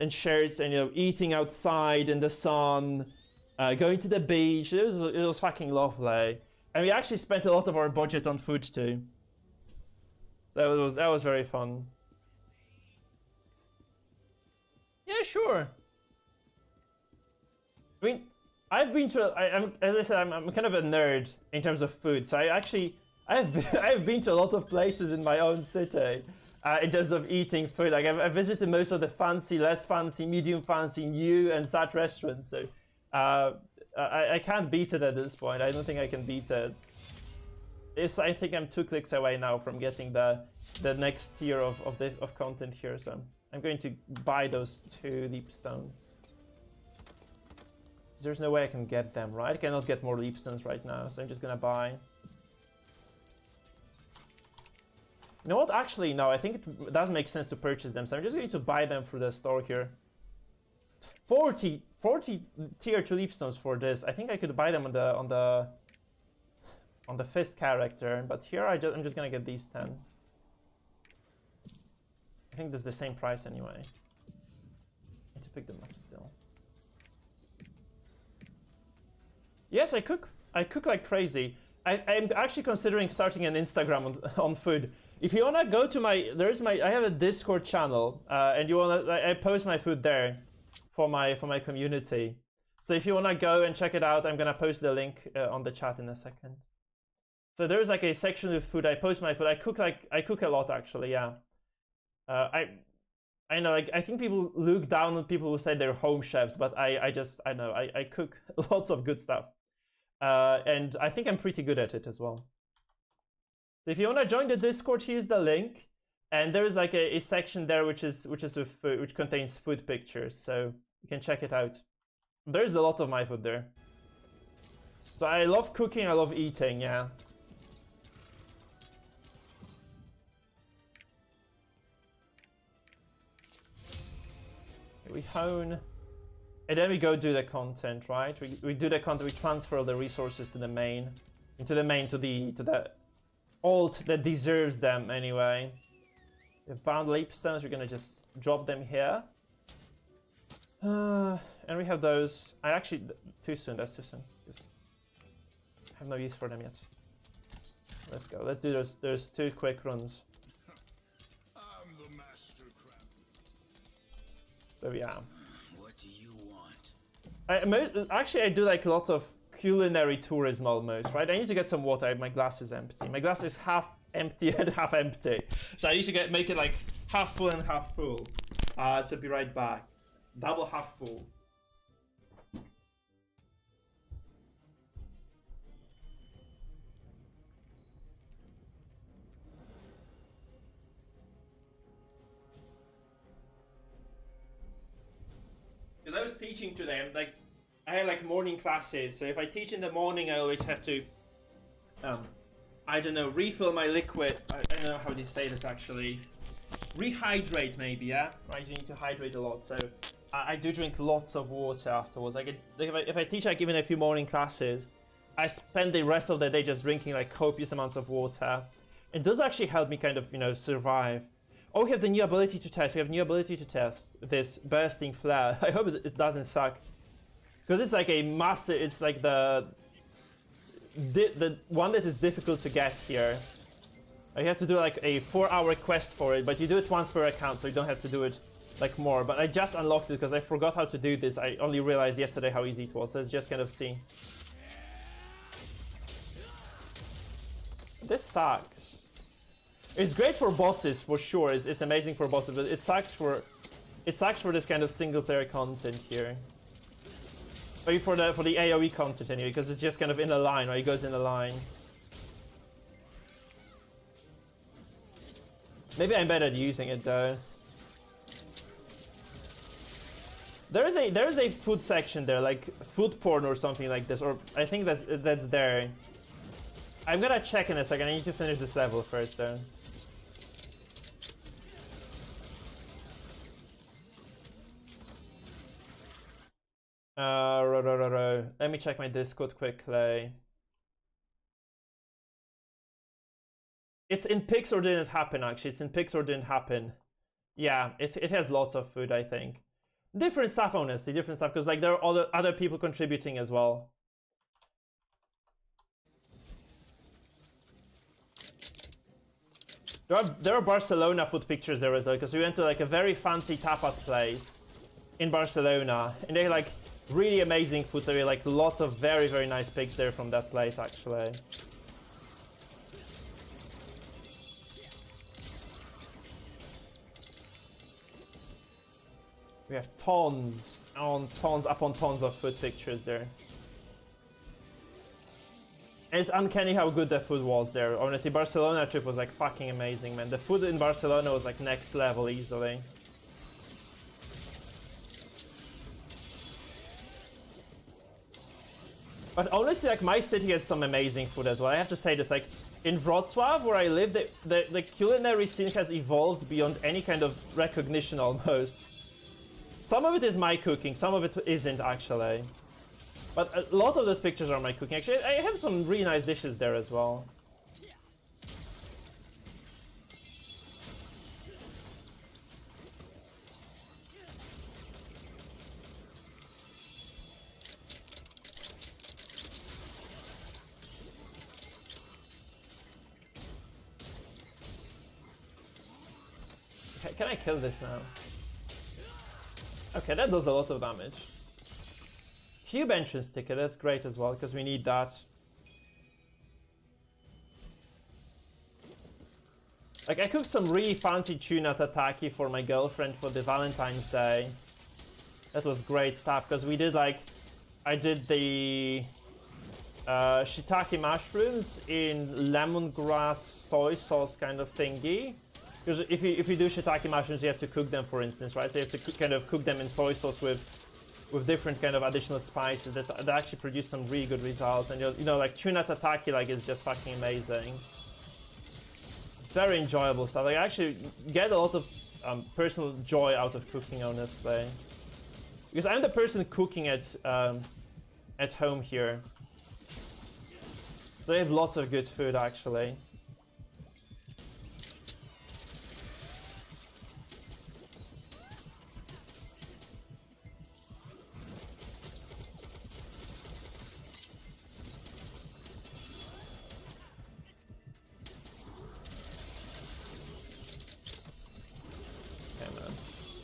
shirts, and, you know, eating outside in the sun, going to the beach. It was fucking lovely. And we actually spent a lot of our budget on food too. That was very fun. Yeah, sure. I mean, I've been to. As I said, I'm kind of a nerd in terms of food. So I've been to a lot of places in my own city in terms of eating food. Like I've visited most of the fancy, less fancy, medium fancy, new and such restaurants. So. I can't beat it at this point. I don't think I can beat it. I think I'm 2 clicks away now from getting the next tier of content here. So I'm going to buy those 2 leap stones. There's no way I can get them, right? I cannot get more leap stones right now, so I'm just gonna buy. You know what? Actually, no. I think it does make sense to purchase them. So I'm just going to buy them through the store here. 40 tier 2 leapstones for this. I think I could buy them on the fist character, but here I'm just gonna get these 10. I think that's the same price anyway. I need to pick them up still. Yes, I cook. I cook like crazy. I'm actually considering starting an Instagram on food. If you wanna go to I have a Discord channel, and you wanna, I post my food there for my community. So if you wanna go and check it out, I'm gonna post the link on the chat in a second. So there's like a section of food. I post my food. I cook a lot actually. Yeah. I know, like, I think people look down on people who say they're home chefs, but I know I cook lots of good stuff. And I think I'm pretty good at it as well. So if you want to join the Discord, here's the link, and there is like a section there which contains food pictures, so you can check it out. There's a lot of my food there. So I love cooking, I love eating, yeah. We hone, and then we go do the content, right? We do the content, we transfer all the resources to the main, to the alt that deserves them anyway. We have bound leapstones, we're gonna just drop them here. And we have those. Too soon, that's too soon. I have no use for them yet. Let's go, let's do those 2 quick runs. I'm the master crafter. So yeah. What do you want? I do like lots of culinary tourism almost, right? I need to get some water. My glass is empty. My glass is half empty and half empty. So I need to make it like half full and half full. So be right back. Double half full. Because I was teaching to them, like, I had like morning classes, so if I teach in the morning, I always have to, I don't know, refill my liquid. I don't know how they say this actually. Rehydrate maybe, yeah? Right, you need to hydrate a lot, so I do drink lots of water afterwards. If I teach like even a few morning classes, I spend the rest of the day just drinking like copious amounts of water. It does actually help me kind of, you know, survive. Oh, we have the new ability to test. We have new ability to test this bursting flare. I hope it doesn't suck. Because it's like a massive, it's like the one that is difficult to get here. You have to do like a 4-hour quest for it, but you do it once per account, so you don't have to do it like more. But I just unlocked it because I forgot how to do this. I only realized yesterday how easy it was. Let's just kind of see. This sucks. It's great for bosses for sure. It's amazing for bosses, but it sucks for this kind of single player content here. Maybe for the AoE content anyway, because it's just kind of in a line, or it goes in a line. Maybe I'm better at using it though. There is a food section there, like food porn or something like this, or I think that's there. I'm gonna check in a second. I need to finish this level first though. Let me check my Discord quickly. It's in pics or didn't happen actually. It's in pics or didn't happen. Yeah, it has lots of food, I think. Different stuff, honestly, different stuff, because like there are other people contributing as well. There are Barcelona food pictures there as well, because we went to like a very fancy tapas place in Barcelona, and they like really amazing food. So we like lots of very, very nice pics there from that place actually. We have tons upon tons of food pictures there. And it's uncanny how good the food was there. Honestly, Barcelona trip was like fucking amazing, man. The food in Barcelona was like next level easily. But honestly, like my city has some amazing food as well. I have to say this, like in Wrocław, where I live, the culinary scene has evolved beyond any kind of recognition almost. Some of it is my cooking, some of it isn't actually. But a lot of those pictures are my cooking. Actually, I have some really nice dishes there as well. Can I kill this now? Okay, that does a lot of damage. Cube entrance ticket, that's great as well, because we need that. Like, I cooked some really fancy tuna tataki for my girlfriend for the Valentine's Day. That was great stuff, because we did, like... I did the... shiitake mushrooms in lemongrass soy sauce kind of thingy. Because if you do shiitake mushrooms, you have to cook them, for instance, right? So you have to kind of cook them in soy sauce with different kind of additional spices. That actually produce some really good results. And you know, like tuna tataki, like is just fucking amazing. It's very enjoyable stuff. Like I actually get a lot of personal joy out of cooking, honestly. Because I'm the person cooking at home here. So I have lots of good food actually.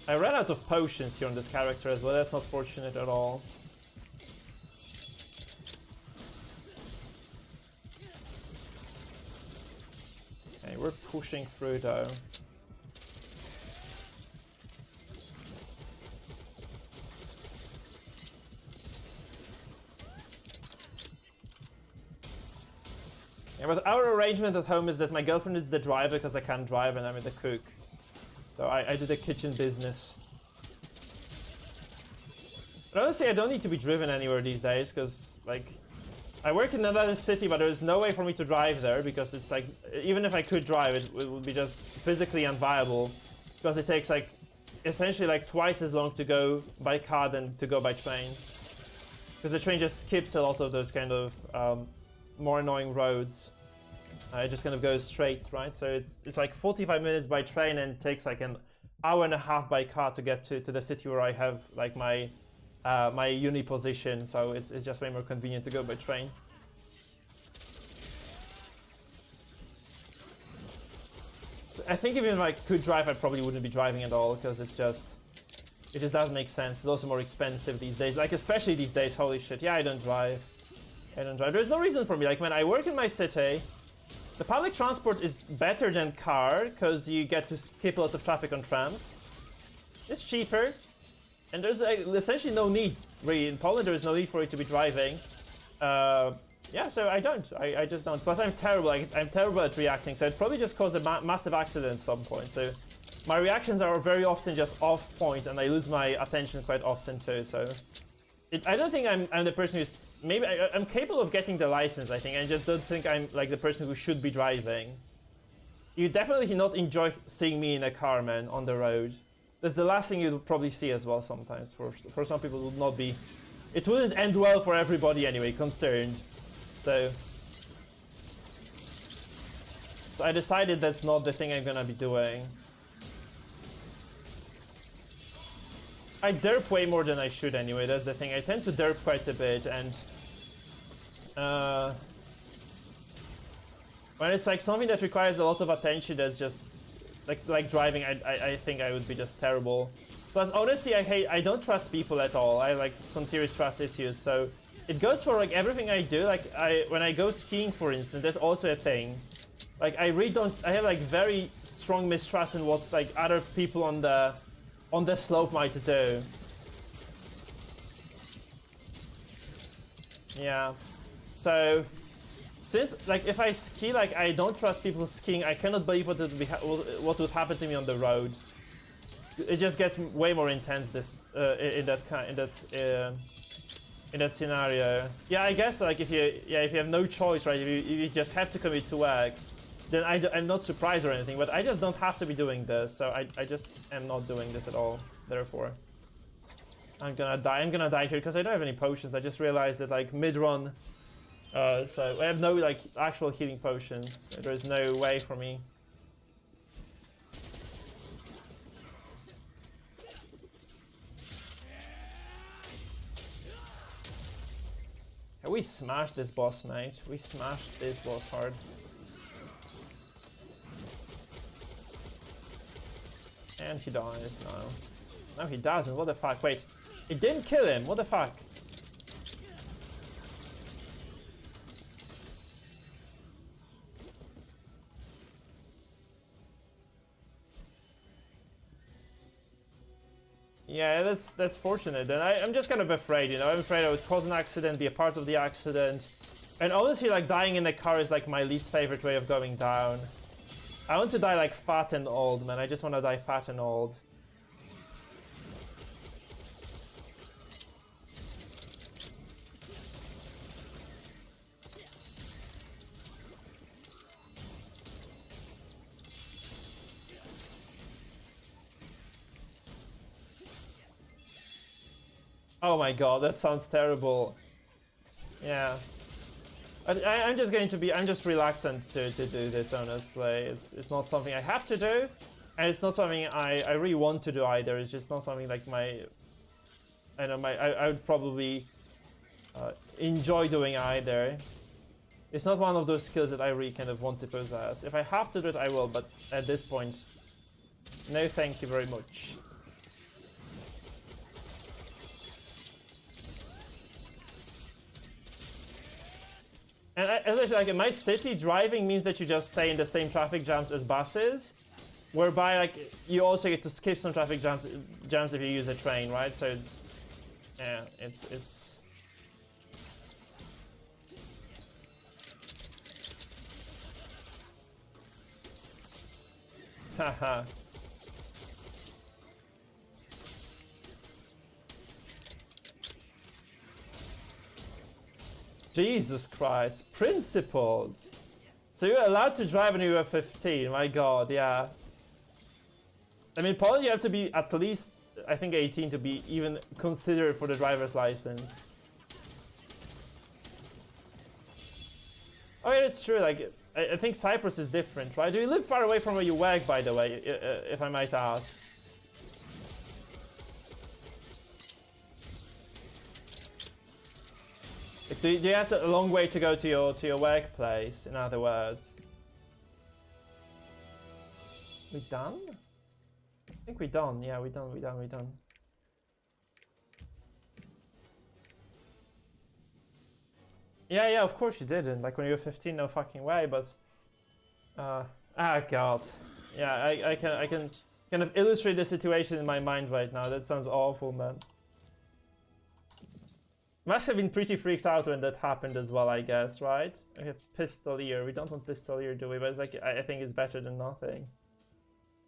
I ran out of potions here on this character as well, that's not fortunate at all. Okay, we're pushing through though. Yeah, but our arrangement at home is that my girlfriend is the driver because I can't drive and I'm the cook. So I do the kitchen business. But honestly, I don't need to be driven anywhere these days, because, like, I work in another city, but there's no way for me to drive there, because it's like, even if I could drive, it would be just physically unviable, because it takes, like, essentially, like, twice as long to go by car than to go by train. Because the train just skips a lot of those kind of more annoying roads. It just kind of goes straight, right? So it's like 45 minutes by train and takes like an hour and a half by car to get to the city where I have like my my uni position. So it's just way more convenient to go by train. So I think even if I could drive, I probably wouldn't be driving at all, because it just doesn't make sense. It's also more expensive these days. Like especially these days, holy shit. Yeah, I don't drive. There's no reason for me. Like when I work in my city, the public transport is better than car, because you get to skip a lot of traffic on trams. It's cheaper, and there's essentially no need, really. In Poland, there is no need for you to be driving. Yeah, so I don't. I just don't. Plus, I'm terrible. I'm terrible at reacting, so it'd probably just cause a massive accident at some point. So my reactions are very often just off point, and I lose my attention quite often too. So I don't think I'm the person who's... Maybe I'm capable of getting the license, I think. I just don't think I'm like the person who should be driving. You definitely not enjoy seeing me in a car, man, on the road. That's the last thing you'll probably see as well sometimes. For some people, it would not be... It wouldn't end well for everybody anyway, concerned. So I decided that's not the thing I'm gonna be doing. I derp way more than I should anyway, that's the thing. I tend to derp quite a bit, and when it's like something that requires a lot of attention, that's just like driving, I think I would be just terrible. Plus honestly, I don't trust people at all. I like some serious trust issues, so it goes for like everything I do. Like when I go skiing, for instance, that's also a thing. Like I really don't, I have like very strong mistrust in what like other people on the slope might do. Yeah. So since like if I ski, like I don't trust people skiing, I cannot believe what would happen to me on the road. It just gets way more intense in that scenario. Yeah, I guess like if you have no choice, right? If you just have to commit to work, then I'm not surprised or anything. But I just don't have to be doing this, so I just am not doing this at all. Therefore, I'm gonna die. I'm gonna die here because I don't have any potions. I just realized that like mid-run, so I have no like actual healing potions. There is no way for me. We smashed this boss, mate. We smashed this boss hard. And he dies now. No, he doesn't. What the fuck? Wait. It didn't kill him. What the fuck? Yeah, that's fortunate. And I'm just kind of afraid, you know. I'm afraid I would cause an accident, be a part of the accident. And honestly, like, dying in the car is like my least favorite way of going down. I want to die like fat and old, man. I just want to die fat and old. Oh my god, that sounds terrible. Yeah. I'm just going to be, I'm just reluctant to do this, honestly. It's not something I have to do, and it's not something I really want to do either. It's just not something like my, I know, I would probably enjoy doing either. It's not one of those skills that I really kind of want to possess. If I have to do it, I will, but at this point, no thank you very much. And as I said, like in my city, driving means that you just stay in the same traffic jams as buses, whereby like you also get to skip some traffic jams if you use a train, right? So it's, yeah, it's. Haha. Jesus Christ, principles. So you're allowed to drive when you were 15, my god, yeah. I mean, probably you have to be at least, I think 18 to be even considered for the driver's license. Oh yeah, it's true, like, I think Cyprus is different, right? Do you live far away from where you work, by the way, if I might ask? Do you have a long way to go to your workplace, in other words? We done? I think we're done. Yeah, we're done. Yeah, of course you didn't. Like when you were 15, no fucking way, but... god. Yeah, I can kind of illustrate the situation in my mind right now. That sounds awful, man. Must have been pretty freaked out when that happened as well, I guess, right? We have Pistolier. We don't want Pistolier, do we? But it's like, I think it's better than nothing.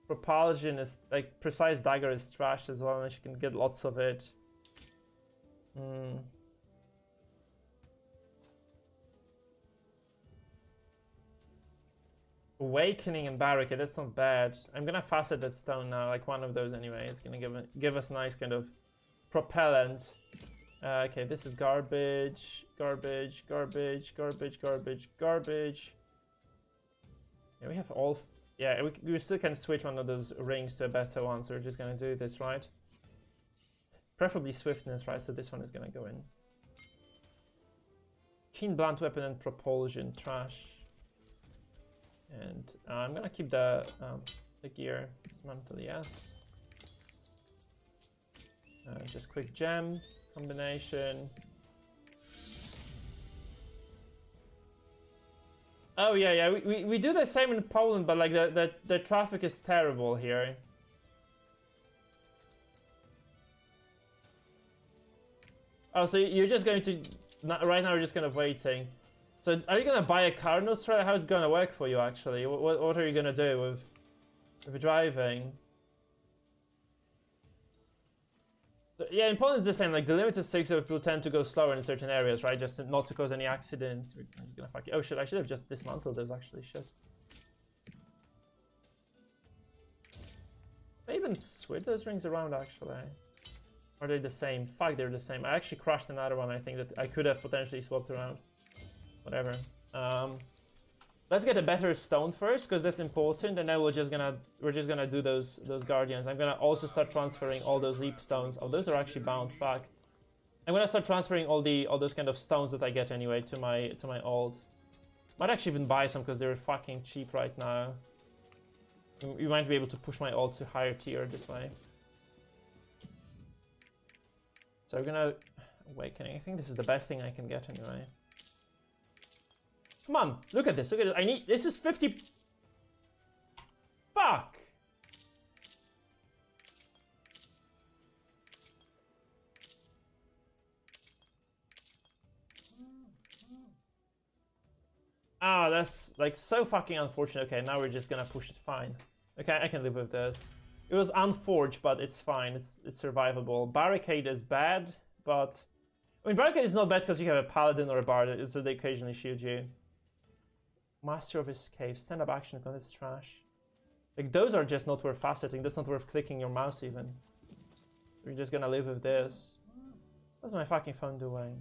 Propulsion is, like, Precise Dagger is trash as well, and you can get lots of it. Awakening and Barricade, that's not bad. I'm gonna facet that stone now, like one of those anyway. It's gonna give us nice kind of propellant. Okay, this is garbage. Yeah, we have all... Yeah, we still can switch one of those rings to a better one, so we're just gonna do this, right? Preferably swiftness, right? So this one is gonna go in. Keen blunt weapon and propulsion, trash. And I'm gonna keep the gear. Dismantle, yes. Just quick gem. Combination. Oh yeah, we do the same in Poland, but like the traffic is terrible here. Oh, so you're just going to right now? We're just kind of waiting. So are you gonna buy a car in Australia? How is it gonna work for you actually? What are you gonna do with driving? Yeah, in Poland it's the same. Like the limit is 6, so people tend to go slower in certain areas, right? Just not to cause any accidents. We're just gonna fuck you. Oh shit! I should have just dismantled those. Actually, shit. I even switch those rings around actually. Are they the same? Fuck, they're the same. I actually crushed another one. I think that I could have potentially swapped around. Whatever. Let's get a better stone first, because that's important, and then we're just gonna do those guardians. I'm gonna also start transferring all those leap stones. Oh, those are actually bound. Fuck. I'm gonna start transferring all those kind of stones that I get anyway to my alt. Might actually even buy some because they're fucking cheap right now. You might be able to push my alt to higher tier this way. So we're gonna awakening. I think this is the best thing I can get anyway. Come on, look at this. Look at it. I need. This is 50. Fuck. Ah, that's like so fucking unfortunate. Okay, now we're just gonna push it. Fine. Okay, I can live with this. It was unforged, but it's fine. It's survivable. Barricade is bad, but I mean, barricade is not bad because you have a paladin or a bard, so they occasionally shield you. Master of Escape, stand-up action, because it's trash. Like those are just not worth faceting. That's not worth clicking your mouse even. We're just gonna live with this. What's my fucking phone doing?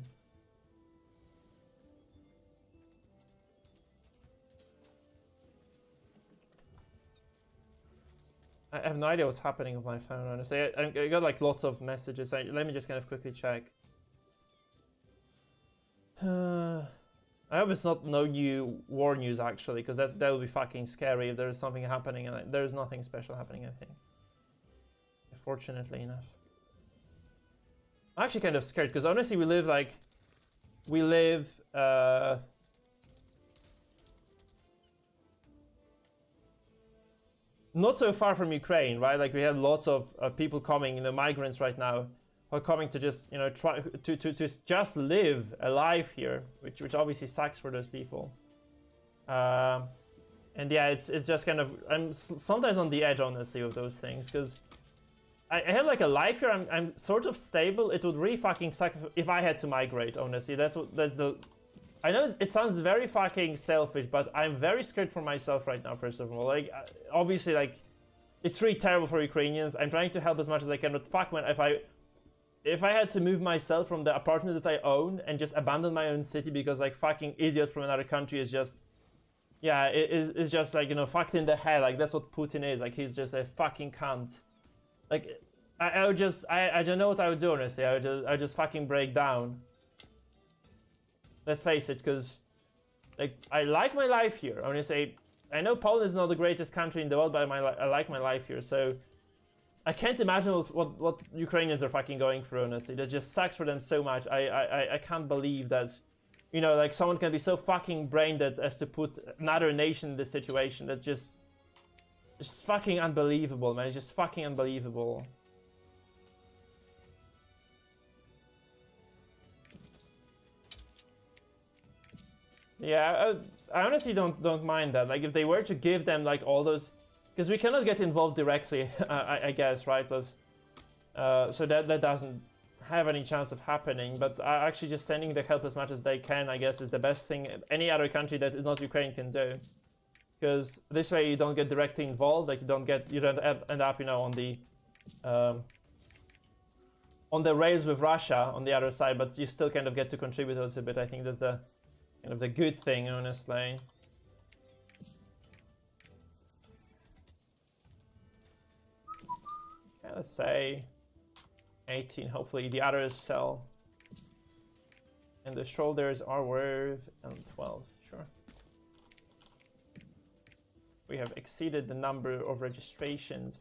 I have no idea what's happening with my phone, honestly. I got like lots of messages. Let me just kind of quickly check. I hope it's not no new war news actually, because that would be fucking scary if there is something happening, and there is nothing special happening, I think. Fortunately enough. I'm actually kind of scared because honestly we live not so far from Ukraine, right? Like we have lots of people coming, you know, migrants right now, who are coming to just, you know, try to just live a life here, which obviously sucks for those people. And yeah, it's just kind of, I'm sometimes on the edge, honestly, with those things, because I have like a life here. I'm sort of stable. It would really fucking suck if I had to migrate, honestly. That's the. I know it sounds very fucking selfish, but I'm very scared for myself right now, first of all. Like, obviously, like, it's really terrible for Ukrainians. I'm trying to help as much as I can, but fuck, man, if I had to move myself from the apartment that I own and just abandon my own city because, like, fucking idiot from another country is just, yeah, it's just, like, you know, fucked in the head. Like, that's what Putin is. Like, he's just a fucking cunt. Like, I would just, I don't know what I would do, honestly. I would just fucking break down. Let's face it, because like I like my life here. I want to say, I know Poland is not the greatest country in the world, but I like my life here. So I can't imagine what Ukrainians are fucking going through. Honestly, that just sucks for them so much. I can't believe that, you know, like someone can be so fucking brain dead as to put another nation in this situation. That's just, it's just fucking unbelievable, man. It's just fucking unbelievable. Yeah, I honestly don't mind that. Like, if they were to give them like all those, because we cannot get involved directly, I guess, right? Because so that doesn't have any chance of happening. But actually, just sending the help as much as they can, I guess, is the best thing any other country that is not Ukraine can do. Because this way, you don't get directly involved. Like, you don't end up, you know, on the rails with Russia on the other side, but you still kind of get to contribute a little bit. I think that's the kind of the good thing, honestly. Okay, let's say 18. Hopefully the others sell. And the shoulders are worth 12. Sure. We have exceeded the number of registrations.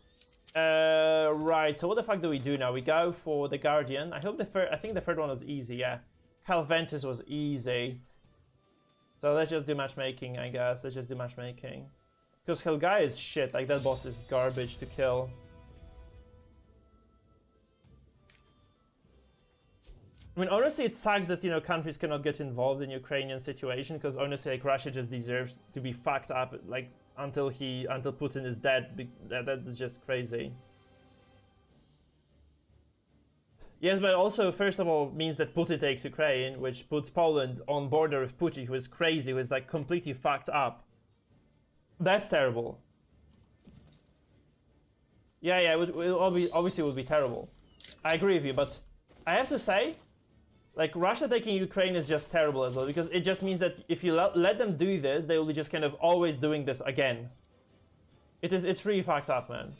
Right. So what the fuck do we do now? We go for the Guardian. I think the third one was easy. Yeah. Calventus was easy. So let's just do matchmaking, I guess. Let's just do matchmaking. Because Helgai is shit. Like, that boss is garbage to kill. I mean, honestly, it sucks that, you know, countries cannot get involved in Ukrainian situation. Because honestly, like, Russia just deserves to be fucked up, like, until Putin is dead. That is just crazy. Yes, but also, first of all, means that Putin takes Ukraine, which puts Poland on border with Putin, who is crazy, who is like completely fucked up. That's terrible. Yeah, it obviously would be terrible. I agree with you, but I have to say, like, Russia taking Ukraine is just terrible as well, because it just means that if you let them do this, they will be just kind of always doing this again. It's really fucked up, man.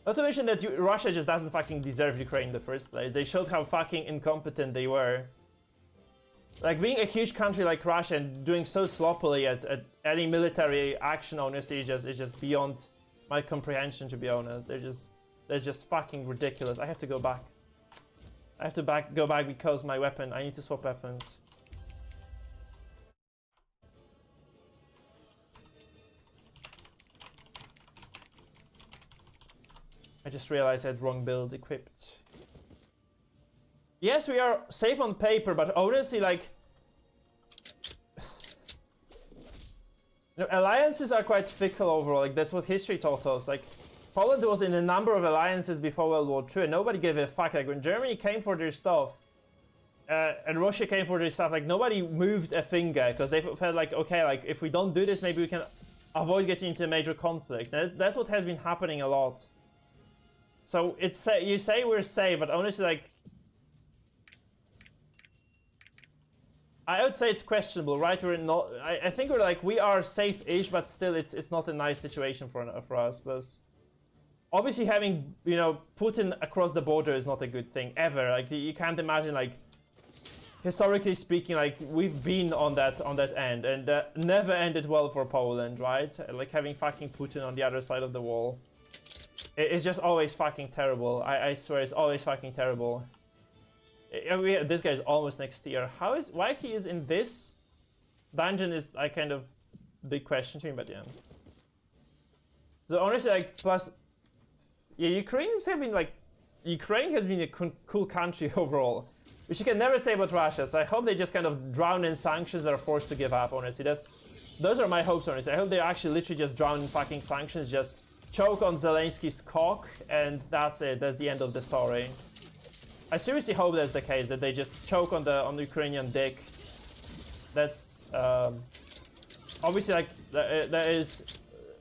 Not to mention that Russia just doesn't fucking deserve Ukraine in the first place. They showed how fucking incompetent they were. Like, being a huge country like Russia and doing so sloppily at any military action, honestly, is just beyond my comprehension, to be honest. They're just fucking ridiculous. I have to go back. I have to go back because my weapon, I need to swap weapons. I just realized I had wrong build equipped. Yes, we are safe on paper, but honestly, like, alliances are quite fickle overall. Like, that's what history taught us. Like, Poland was in a number of alliances before World War II, and nobody gave a fuck. Like, when Germany came for their stuff, and Russia came for their stuff, like, nobody moved a finger, because they felt like, okay, like, if we don't do this, maybe we can avoid getting into a major conflict. That's what has been happening a lot. So it's you say we're safe, but honestly, like, I would say it's questionable, right? We're not. I think we're like, we are safe-ish, but still, it's not a nice situation for us. Because obviously, having, you know, Putin across the border is not a good thing ever. Like, you can't imagine, like, historically speaking, like, we've been on that end, and never ended well for Poland, right? Like, having fucking Putin on the other side of the wall. It's just always fucking terrible. I swear, it's always fucking terrible. This guy's almost next tier. Why he is in this dungeon is a kind of big question to me, but yeah. So honestly, like, plus, yeah, Ukraine has been a cool country overall, which you can never say about Russia. So I hope they just kind of drown in sanctions or are forced to give up. Honestly, those are my hopes. Honestly, I hope they actually literally just drown in fucking sanctions, just choke on Zelensky's cock, and that's it. That's the end of the story. I seriously hope that's the case, that they just choke on the Ukrainian dick. That's obviously, like, that is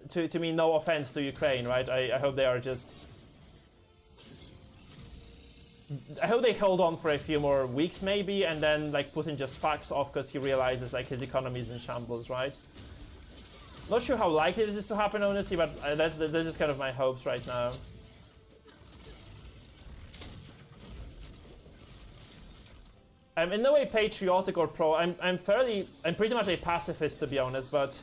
to me no offense to Ukraine, right? I hope they are just. I hope they hold on for a few more weeks maybe, and then, like, Putin just fucks off because he realizes, like, his economy is in shambles, right? Not sure how likely this is to happen, honestly, but that's just kind of my hopes right now. I'm in no way patriotic or pro. I'm pretty much a pacifist, to be honest, but,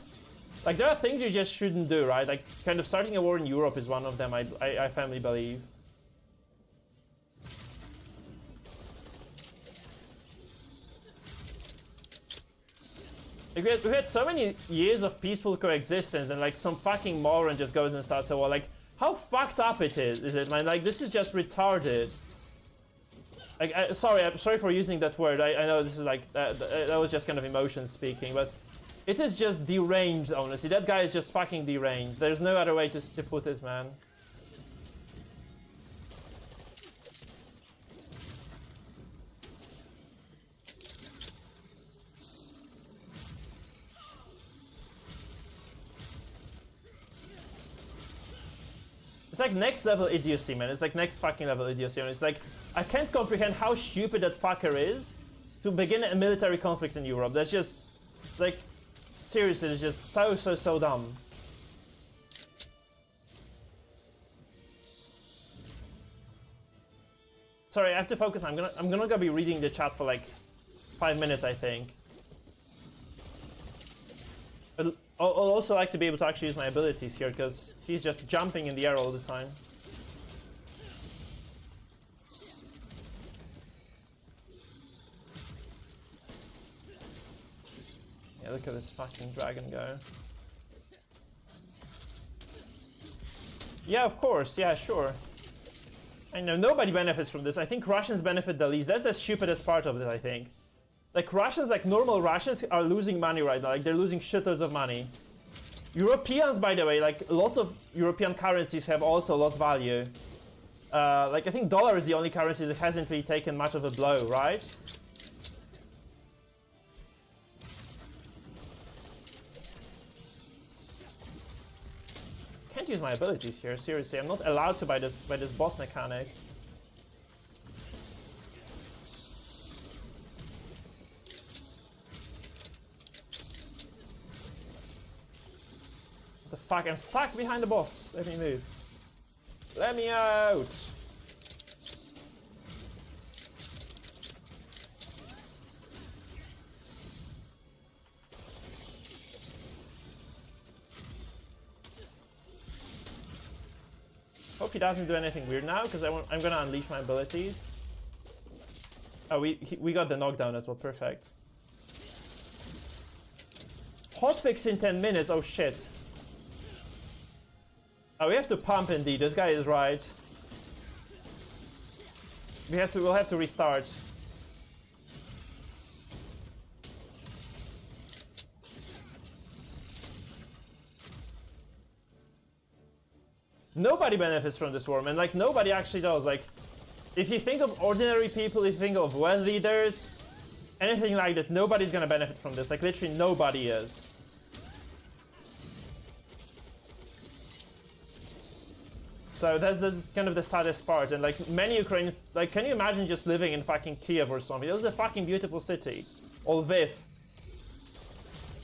like, there are things you just shouldn't do, right? Like, kind of starting a war in Europe is one of them, I firmly believe. Like, we had so many years of peaceful coexistence, and, like, some fucking moron just goes and starts a war. Like, how fucked up is it, man? Like, this is just retarded. Like, I'm sorry for using that word. I know this is like, that was just kind of emotion speaking, but it is just deranged, honestly. That guy is just fucking deranged. There's no other way to put it, man. It's like next level idiocy, man. It's like next fucking level idiocy. And it's like, I can't comprehend how stupid that fucker is to begin a military conflict in Europe. That's just, like, seriously, it's just so dumb. Sorry, I have to focus. I'm gonna be reading the chat for like 5 minutes, I think. I'll also like to be able to actually use my abilities here, because he's just jumping in the air all the time. Yeah, look at this fucking dragon go. Yeah, of course. Yeah, sure. I know nobody benefits from this. I think Russians benefit the least. That's the stupidest part of it, I think. Like, Russians, like normal Russians, are losing money right now. Like, they're losing shitloads of money. Europeans, by the way, like, lots of European currencies have also lost value. Like, I think dollar is the only currency that hasn't really taken much of a blow, right? Can't use my abilities here, seriously. I'm not allowed to by this boss mechanic. What the fuck? I'm stuck behind the boss. Let me move. Let me out! Hope he doesn't do anything weird now, because I'm gonna unleash my abilities. Oh, we got the knockdown as well, perfect. Hotfix in 10 minutes, oh shit. Oh, we have to pump indeed, this guy is right. We'll have to restart. Nobody benefits from this worm, and like nobody actually does. Like, if you think of ordinary people, if you think of well leaders, anything like that, nobody's gonna benefit from this. Like, literally nobody is. So that's kind of the saddest part. And like many Ukrainian, like, can you imagine just living in fucking Kiev or something? It was a fucking beautiful city. Or Lviv.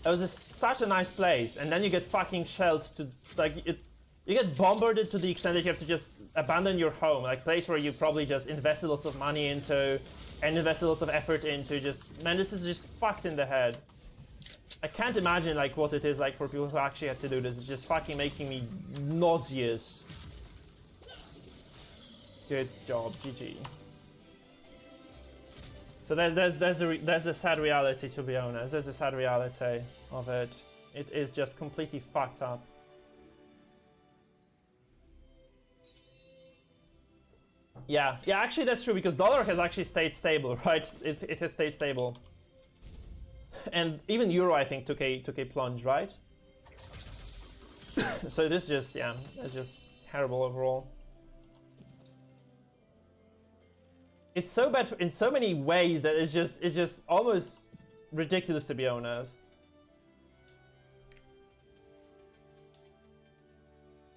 It was such a nice place, and then you get fucking shelled to like it. You get bombarded to the extent that you have to just abandon your home, like place where you probably just invested lots of money into and invested lots of effort into. Just, man, this is just fucked in the head. I can't imagine like what it is like for people who actually have to do this. It's just fucking making me nauseous. Good job, GG. So there's the sad reality, to be honest. There's the sad reality of it. It is just completely fucked up. Yeah, actually that's true, because dollar has actually stayed stable, right? It has stayed stable. And even euro, I think, took a plunge, right? So this just, yeah, that's just terrible overall. It's so bad in so many ways that it's just almost ridiculous, to be honest.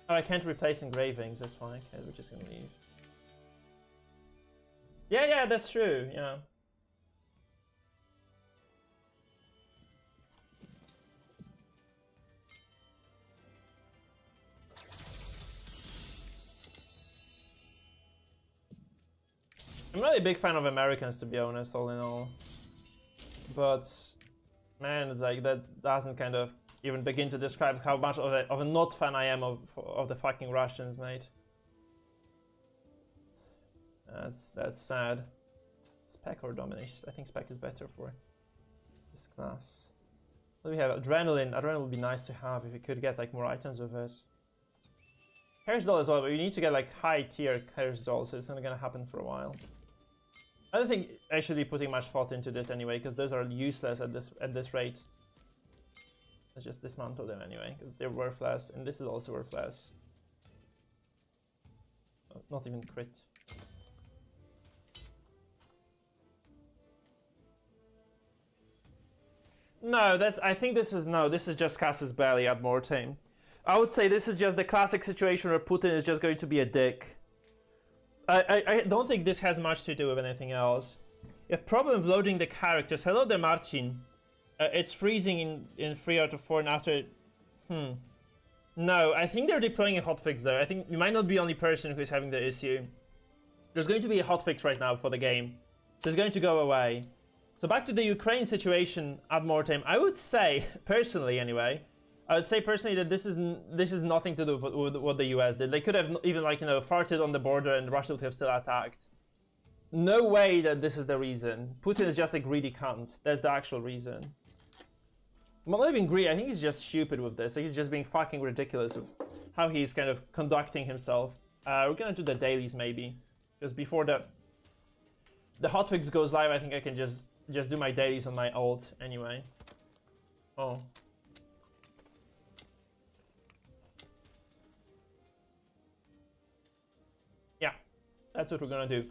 Oh, I can't replace engravings, that's fine. Okay, we're just gonna leave. Yeah, that's true, yeah. I'm not a big fan of Americans, to be honest, all in all. But, man, it's like, that doesn't kind of even begin to describe how much of a not fan I am of the fucking Russians, mate. That's sad. Spec or domination? I think spec is better for this class. What do we have? Adrenaline. Adrenaline would be nice to have if we could get like more items with it. Chaos Doll as well, but you need to get like high tier Chaos Doll, so it's not gonna happen for a while. I don't think I should be putting much thought into this anyway, because those are useless at this rate. Let's just dismantle them anyway, because they're worthless, and this is also worthless. Not even crit. No, I think this is just Cass's belly ad mortem. I would say this is just the classic situation where Putin is just going to be a dick. I don't think this has much to do with anything else. You have problem loading the characters. Hello there, Marcin. It's freezing in 3 out of 4 and after... No, I think they're deploying a hotfix there. I think you might not be the only person who is having the issue. There's going to be a hotfix right now for the game. So it's going to go away. So back to the Ukraine situation ad mortem. I would say, personally anyway, that this is nothing to do with what the US did. They could have even, like, you know, farted on the border and Russia would have still attacked. No way that this is the reason. Putin is just a greedy cunt. That's the actual reason. Well, not even greedy, I think he's just stupid with this. He's just being fucking ridiculous with how he's kind of conducting himself. We're gonna do the dailies maybe. Because before the hotfix goes live, I think I can just do my dailies on my ult anyway. Oh. Yeah. That's what we're gonna do.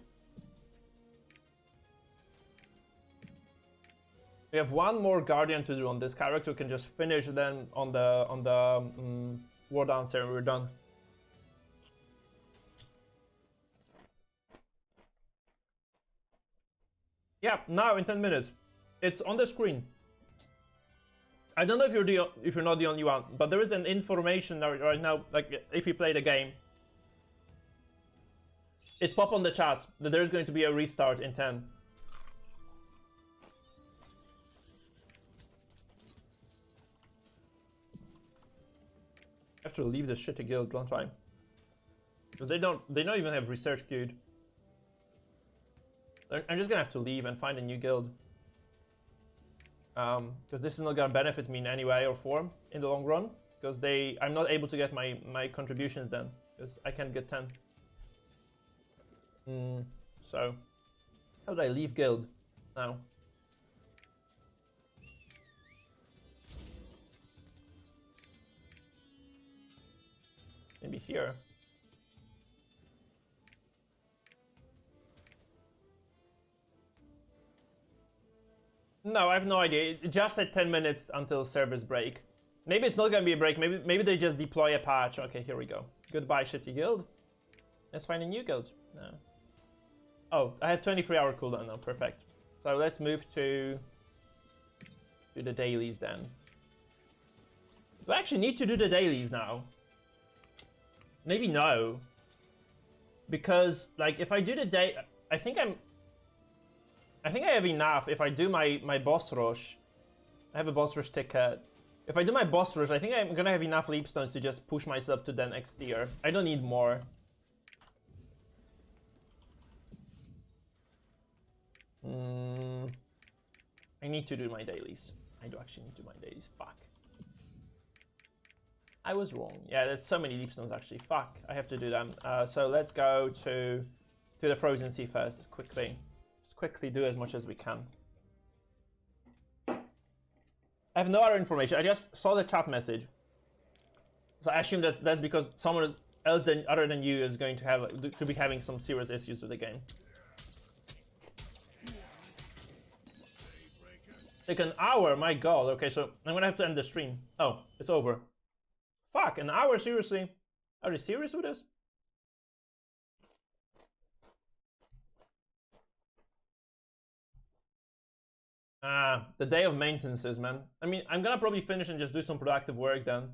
We have one more Guardian to do on this character. We can just finish then on the Wardancer and we're done. Yeah, now in 10 minutes. It's on the screen. I don't know if you're not the only one, but there is an information right now, like if you play the game. It popped on the chat that there's going to be a restart in 10. I have to leave this shitty guild, don't I? Because they don't even have research queued. I'm just gonna have to leave and find a new guild. Because this is not gonna benefit me in any way or form in the long run. Because I'm not able to get my contributions then. Because I can't get 10. So, how do I leave guild now? Maybe here. No, I have no idea. It just said 10 minutes until service break. Maybe it's not gonna be a break. Maybe they just deploy a patch. Okay, here we go. Goodbye, shitty guild. Let's find a new guild. No. Oh, I have 23-hour cooldown now. Perfect. So let's move to the dailies then. Do I actually need to do the dailies now? Maybe no. Because, like, if I do the day... I think I have enough if I do my boss rush. I have a boss rush ticket. If I do my boss rush, I think I'm gonna have enough leap stones to just push myself to the next tier. I don't need more. I need to do my dailies. I do actually need to do my dailies. Fuck. I was wrong. Yeah, there's so many leap stones actually. Fuck, I have to do them. So let's go to the Frozen Sea first. Just quickly do as much as we can. I have no other information. I just saw the chat message. So I assume that that's because someone else other than you is going to have to be having some serious issues with the game. Like an hour, my god. Okay, so I'm gonna have to end the stream. Oh, it's over. Fuck, an hour, seriously? Are they serious with this? The day of maintenances, man. I mean, I'm gonna probably finish and just do some productive work then.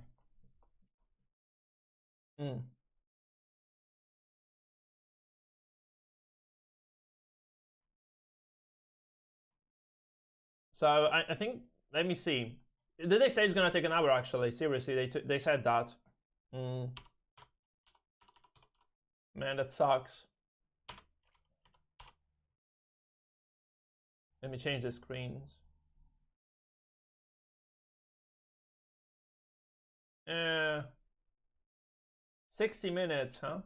So I think, let me see. Did they say it's gonna take an hour actually? Seriously, they said that. Man, that sucks. Let me change the screens. 60 minutes, huh?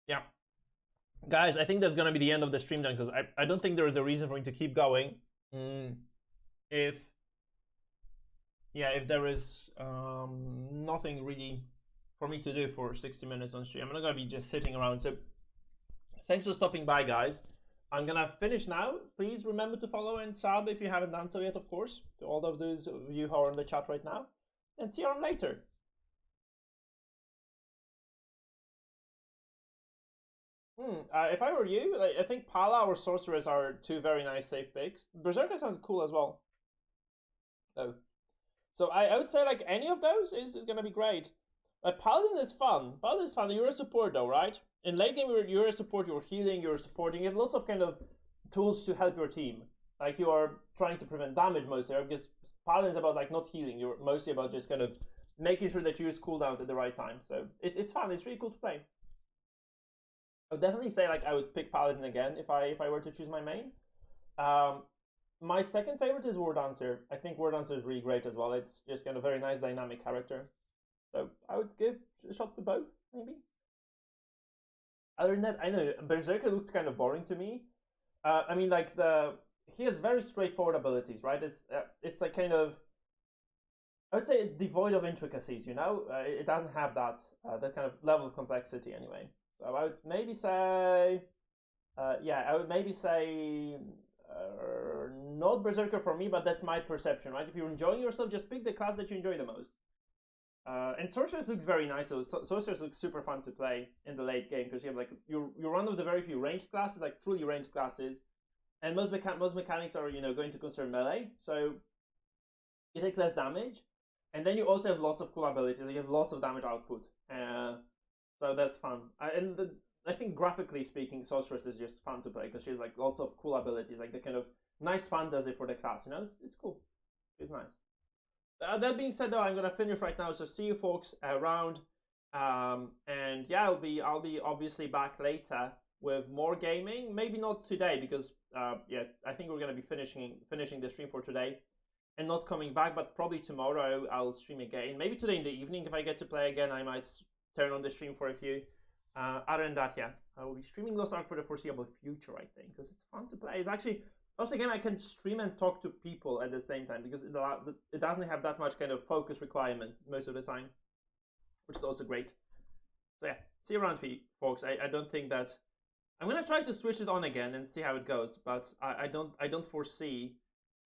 Yeah. Guys, I think that's gonna be the end of the stream then, because I don't think there is a reason for me to keep going. If there is nothing really for me to do for 60 minutes on stream, I'm not gonna be just sitting around. So thanks for stopping by, guys. I'm gonna finish now. Please remember to follow and sub if you haven't done so yet, of course, to all of those of you who are in the chat right now. And see you on later. If I were you, like, I think Pala or Sorceress are two very nice safe picks. Berserker sounds cool as well. Oh. So I would say like any of those is gonna be great. Like Paladin is fun. Paladin is fun. You're a support though, right? In late game, you're a support. You're healing. You're supporting. You have lots of kind of tools to help your team. Like you are trying to prevent damage mostly, right? Because Paladin's about like not healing. You're mostly about just kind of making sure that you use cooldowns at the right time. So it's fun. It's really cool to play. I would definitely say like I would pick Paladin again if I were to choose my main. My second favorite is Wardancer. I think Wardancer is really great as well. It's just kind of a very nice dynamic character. So I would give a shot to both, maybe. Other than that, I know Berserker looked kind of boring to me. I mean, like he has very straightforward abilities, right? It's like kind of, I would say it's devoid of intricacies, you know? It doesn't have that that kind of level of complexity anyway. So I would maybe say, yeah, I would maybe say not Berserker for me, but that's my perception, right? If you're enjoying yourself, just pick the class that you enjoy the most. And Sorceress looks very nice, so Sorceress looks super fun to play in the late game, because you have like, you're one of the very few ranged classes, like truly ranged classes, and most mechanics are, you know, going to concern melee, so you take less damage, and then you also have lots of cool abilities, you have lots of damage output, so that's fun. I think graphically speaking, Sorceress is just fun to play, because she has like lots of cool abilities, like the kind of nice fantasy for the class, you know, it's cool, it's nice. That being said, though, I'm gonna finish right now. So see you folks around, and yeah, I'll be obviously back later with more gaming. Maybe not today because yeah, I think we're gonna be finishing the stream for today, and not coming back. But probably tomorrow I'll stream again. Maybe today in the evening if I get to play again, I might turn on the stream for a few. Other than that, yeah, I will be streaming Lost Ark for the foreseeable future. I think because it's fun to play. It's actually also a game I can stream and talk to people at the same time, because it doesn't have that much kind of focus requirement most of the time, which is also great. So yeah, see you around, folks. I don't think that I'm gonna try to switch it on again and see how it goes, but I don't foresee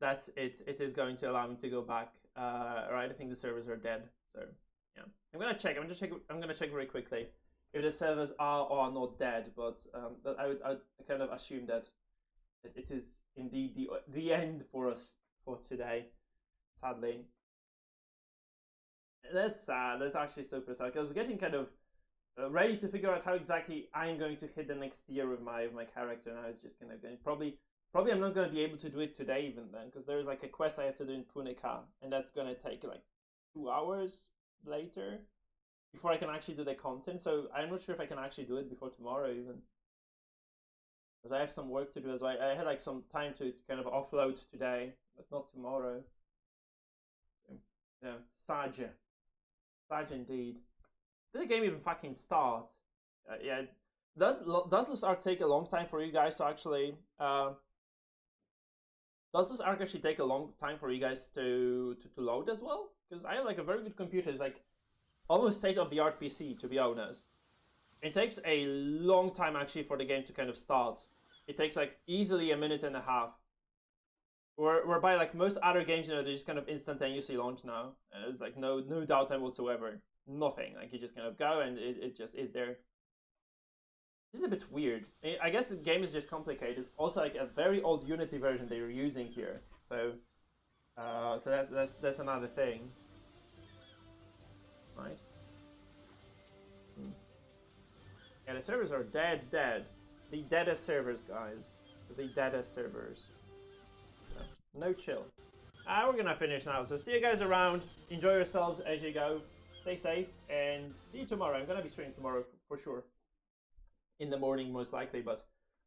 that it is going to allow me to go back. Right, I think the servers are dead. So yeah, I'm gonna check. I'm gonna check very quickly if the servers are or are not dead. But I kind of assume that it is indeed the end for us for today, sadly. That's sad. That's actually super sad, because I was getting kind of ready to figure out how exactly I'm going to hit the next tier with my character, and I was just kind of going, probably I'm not going to be able to do it today even then, because there's like a quest I have to do in Punica, and that's going to take like 2 hours later before I can actually do the content. So I'm not sure if I can actually do it before tomorrow even, because I have some work to do as well. I had like some time to kind of offload today, but not tomorrow. Yeah, Saj indeed. Did the game even fucking start? Yeah, does this arc take a long time for you guys to actually? Does this arc actually take a long time for you guys to load as well? Because I have like a very good computer. It's like almost state-of-the-art PC, to be honest. It takes a long time actually for the game to kind of start. It takes like easily a minute and a half. Whereby like most other games, you know, they just kind of instantaneously launch now. And it's like no downtime whatsoever. Nothing. Like you just kind of go and it just is there. This is a bit weird. I guess the game is just complicated. It's also like a very old Unity version they're using here. So that's another thing. Right? Yeah, the servers are dead. The deadest servers, guys. The deadest servers. No chill. We're gonna finish now. So see you guys around. Enjoy yourselves as you go. Stay safe and see you tomorrow. I'm gonna be streaming tomorrow for sure. In the morning, most likely, but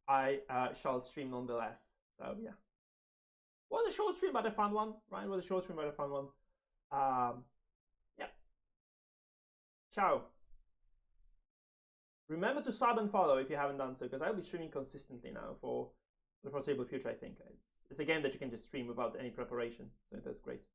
I shall stream nonetheless. So yeah. Was a short stream, but a fun one, right? Was a short stream, but a fun one. Yeah. Ciao. Remember to sub and follow if you haven't done so, because I'll be streaming consistently now for the foreseeable future, I think. It's a game that you can just stream without any preparation, so that's great.